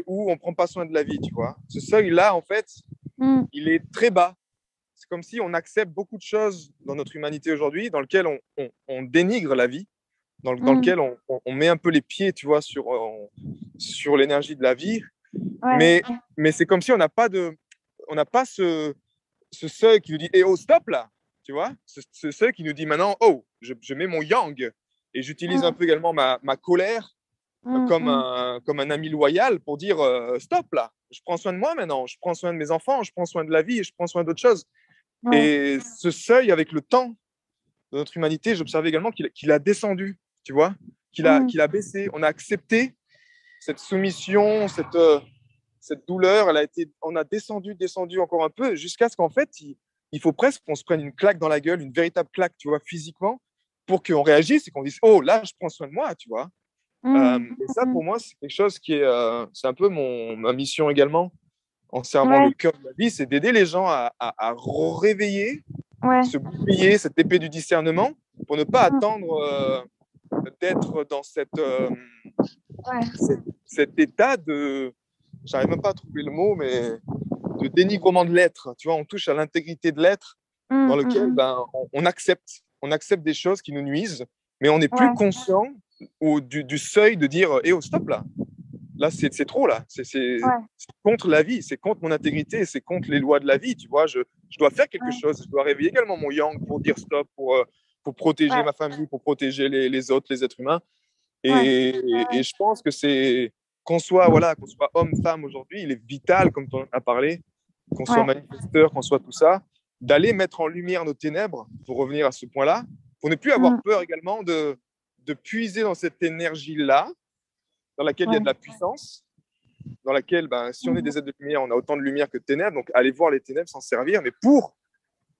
où on ne prend pas soin de la vie, tu vois. Ce seuil-là, en fait, il est très bas. C'est comme si on accepte beaucoup de choses dans notre humanité aujourd'hui, dans lequel on dénigre la vie, dans lequel on met un peu les pieds, tu vois, sur l'énergie de la vie. Mais c'est comme si on n'a pas ce seuil qui nous dit, oh, stop là, tu vois, ce seuil qui nous dit maintenant, oh, je mets mon yang et j'utilise un peu également ma colère comme un ami loyal pour dire stop là, je prends soin de moi maintenant, je prends soin de mes enfants, je prends soin de la vie, je prends soin d'autres choses. Et ce seuil, avec le temps de notre humanité, j'observe également qu'il a descendu, tu vois, qu'il a baissé. On a accepté cette soumission, cette douleur, on a descendu encore un peu, jusqu'à ce qu'en fait, il faut presque qu'on se prenne une claque dans la gueule, une véritable claque, tu vois, physiquement, pour qu'on réagisse et qu'on dise, oh, là, je prends soin de moi, tu vois. Et ça, pour moi, c'est quelque chose qui est, c'est un peu ma mission également, en servant le cœur de la vie, c'est d'aider les gens à réveiller, se bouclier, cette épée du discernement, pour ne pas attendre d'être dans cet état de, j'arrive même pas à trouver le mot, mais de dénigrement de l'être. Tu vois, on touche à l'intégrité de l'être, dans lequel on accepte des choses qui nous nuisent, mais on n'est plus conscient du seuil de dire oh, stop là, c'est trop là, c'est contre la vie, c'est contre mon intégrité, c'est contre les lois de la vie, tu vois, je dois faire quelque chose, je dois réveiller également mon yang pour dire stop, pour protéger ma famille, pour protéger les autres, les êtres humains. Et je pense que c'est qu'on soit homme, femme aujourd'hui, il est vital, comme tu en as parlé, qu'on soit manifesteur, qu'on soit tout ça, d'aller mettre en lumière nos ténèbres, pour revenir à ce point-là, pour ne plus avoir peur également de puiser dans cette énergie-là, dans laquelle il y a de la puissance, dans laquelle, si on est des êtres de lumière, on a autant de lumière que de ténèbres, donc aller voir les ténèbres, s'en servir, mais pour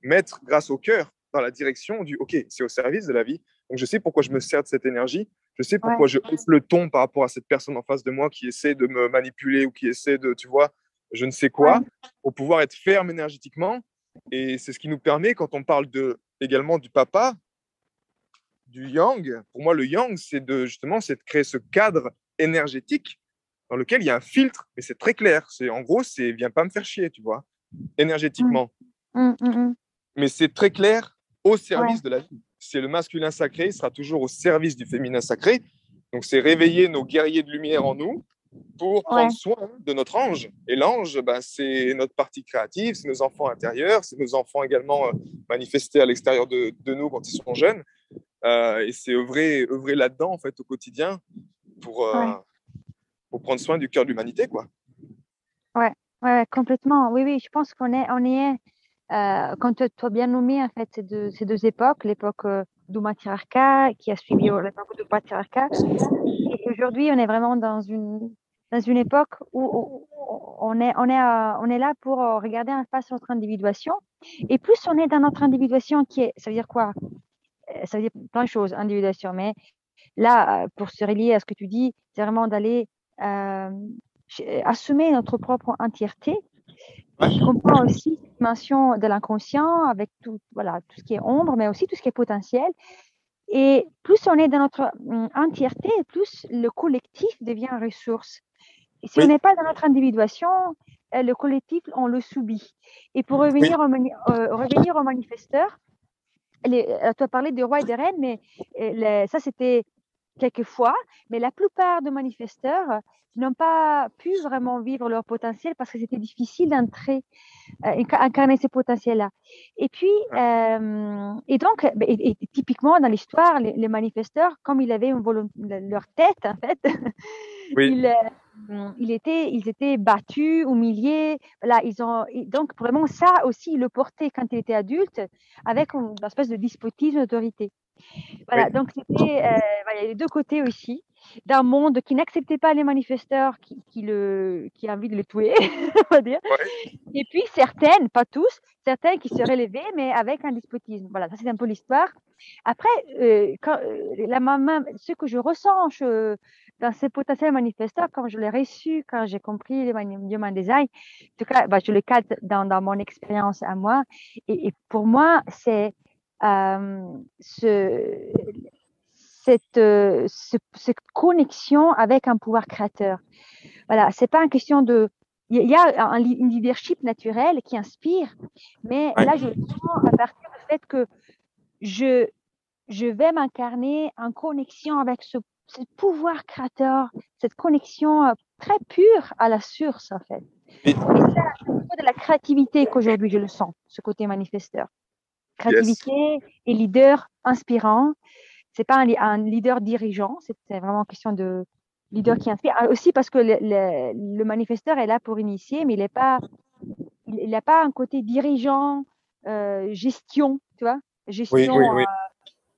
mettre, grâce au cœur, dans la direction du « OK, c'est au service de la vie ». Donc, je sais pourquoi je me sers de cette énergie, je sais pourquoi je hausse le ton par rapport à cette personne en face de moi qui essaie de me manipuler ou qui essaie de, tu vois, je ne sais quoi, pour pouvoir être ferme énergétiquement. Et c'est ce qui nous permet, quand on parle également du papa, du yang, pour moi, le yang, c'est de créer ce cadre énergétique dans lequel il y a un filtre, et c'est très clair. En gros, c'est viens pas me faire chier, tu vois, énergétiquement. Mais c'est très clair au service de la vie. C'est le masculin sacré, il sera toujours au service du féminin sacré. Donc, c'est réveiller nos guerriers de lumière en nous pour prendre Ouais, soin de notre ange. Et l'ange, ben, c'est notre partie créative, c'est nos enfants intérieurs, c'est nos enfants également manifestés à l'extérieur de nous quand ils sont jeunes. Et c'est œuvrer là-dedans, en fait, au quotidien pour, ouais, pour prendre soin du cœur de l'humanité, quoi. ouais, ouais, complètement. Oui, oui, je pense on est comme tu as bien nommé, en fait, ces deux époques, l'époque du matriarcat qui a suivi l'époque du patriarcat. Et aujourd'hui, on est vraiment dans une époque où on est là pour regarder en face notre individuation. Et plus on est dans notre individuation ça veut dire quoi? Ça veut dire plein de choses, individuation. Mais là, pour se relier à ce que tu dis, c'est vraiment d'aller euh, assumer notre propre entièreté Ouais. qui comprend aussi cette dimension de l'inconscient avec tout, voilà, tout ce qui est ombre, mais aussi tout ce qui est potentiel. Et plus on est dans notre entièreté, plus le collectif devient une ressource. Et si on Oui, n'est pas dans notre individuation, le collectif, on le subit. Et pour oui, revenir aux manifesteurs, tu as parlé des rois et des reines, mais ça, c'était quelquefois, mais la plupart des manifesteurs n'ont pas pu vraiment vivre leur potentiel parce que c'était difficile d'entrer, incarner ces potentiels-là. Et puis, et donc, et typiquement dans l'histoire, les manifesteurs, comme ils avaient leur tête, en fait, oui, ils étaient battus, humiliés. Voilà, donc vraiment ça aussi, ils le portaient quand ils étaient adultes avec une espèce de despotisme d'autorité. oui, Voilà, donc c'était, voilà, il y a les deux côtés aussi d'un monde qui n'acceptait pas les manifesteurs, qui a envie de les tuer, on va dire. ouais, Et puis certaines, pas tous, certaines qui se relevaient, mais avec un despotisme. Voilà, ça c'est un peu l'histoire. Après, ce que je ressens dans ces potentiels manifesteurs, comme je l'ai reçu, quand j'ai compris le Human Design, en tout cas, je le cadre dans mon expérience à moi. Et pour moi, c'est cette connexion avec un pouvoir créateur. Voilà, c'est pas une question de. Il y a un leadership naturel qui inspire, mais ouais. là, je le sens à partir du fait que je, je vais m'incarner en connexion avec ce pouvoir créateur, cette connexion très pure à la source, en fait. Oui. Et ça, c'est au niveau de la créativité qu'aujourd'hui je le sens, ce côté manifesteur. Yes. Créativité et leader inspirant. C'est pas un leader dirigeant, c'est vraiment une question de leader qui inspire. Aussi parce que le manifesteur est là pour initier, mais il n'a pas un côté dirigeant, gestion, tu vois, Oui, gestion, oui, oui.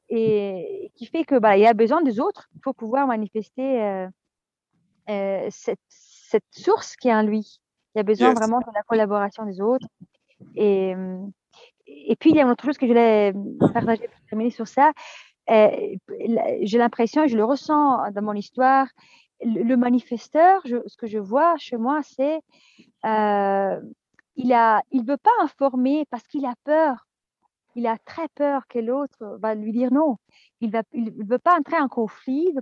et qui fait que il y a besoin des autres pour pouvoir manifester cette source qui est en lui. Il y a besoin Yes. vraiment de la collaboration des autres. Et puis, il y a une autre chose que je voulais partager pour terminer sur ça. J'ai l'impression, je le ressens dans mon histoire, le manifesteur, ce que je vois chez moi, c'est il veut pas informer parce qu'il a peur. Il a très peur que l'autre va lui dire non. Il veut pas entrer en conflit.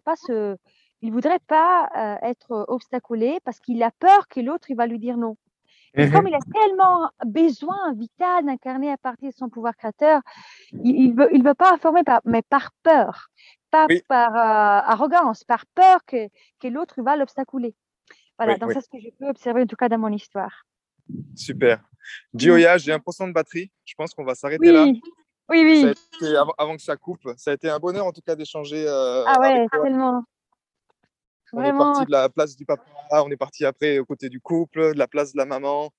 Il voudrait pas être obstaculé parce qu'il a peur que l'autre il va lui dire non. Et comme il a tellement besoin vital d'incarner à partir de son pouvoir créateur, il veut pas informer, mais par peur, pas Oui, par arrogance, par peur que l'autre va l'obstaculer. Voilà, oui, donc oui. c'est ce que je peux observer en tout cas dans mon histoire. Super. Gioia, j'ai 1% de batterie. Je pense qu'on va s'arrêter là. Oui, oui, Ça a oui. été, avant que ça coupe, ça a été un bonheur en tout cas d'échanger Ah avec ouais, toi. tellement. On est parti Vraiment, de la place du papa, on est parti après aux côtés du couple, de la place de la maman,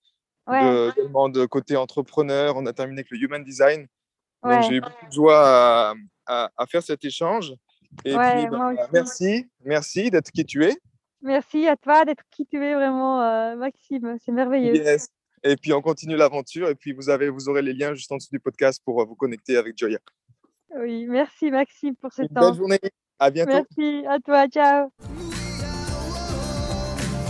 ouais, également de côté entrepreneur. On a terminé avec le Human Design. Donc ouais, j'ai eu beaucoup de joie à faire cet échange. Et puis, ouais, moi aussi. merci d'être qui tu es. Merci à toi d'être qui tu es vraiment, Maxime. C'est merveilleux. Yes. Et puis on continue l'aventure. Et puis vous aurez les liens juste en dessous du podcast pour vous connecter avec Gioia. Oui, merci Maxime pour ce Une belle temps. journée. À bientôt. Merci à toi, ciao.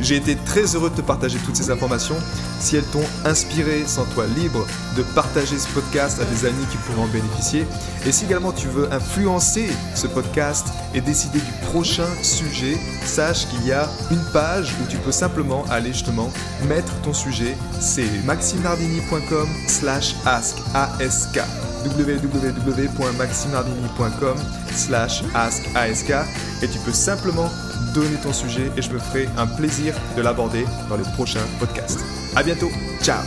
J'ai été très heureux de te partager toutes ces informations. Si elles t'ont inspiré, sens-toi libre de partager ce podcast à des amis qui pourraient en bénéficier. Et si également tu veux influencer ce podcast et décider du prochain sujet, sache qu'il y a une page où tu peux simplement aller justement mettre ton sujet. C'est maximnardini.com/ask. www.maximardini.com/askask et tu peux simplement donner ton sujet et je me ferai un plaisir de l'aborder dans les prochains podcasts. À bientôt, ciao.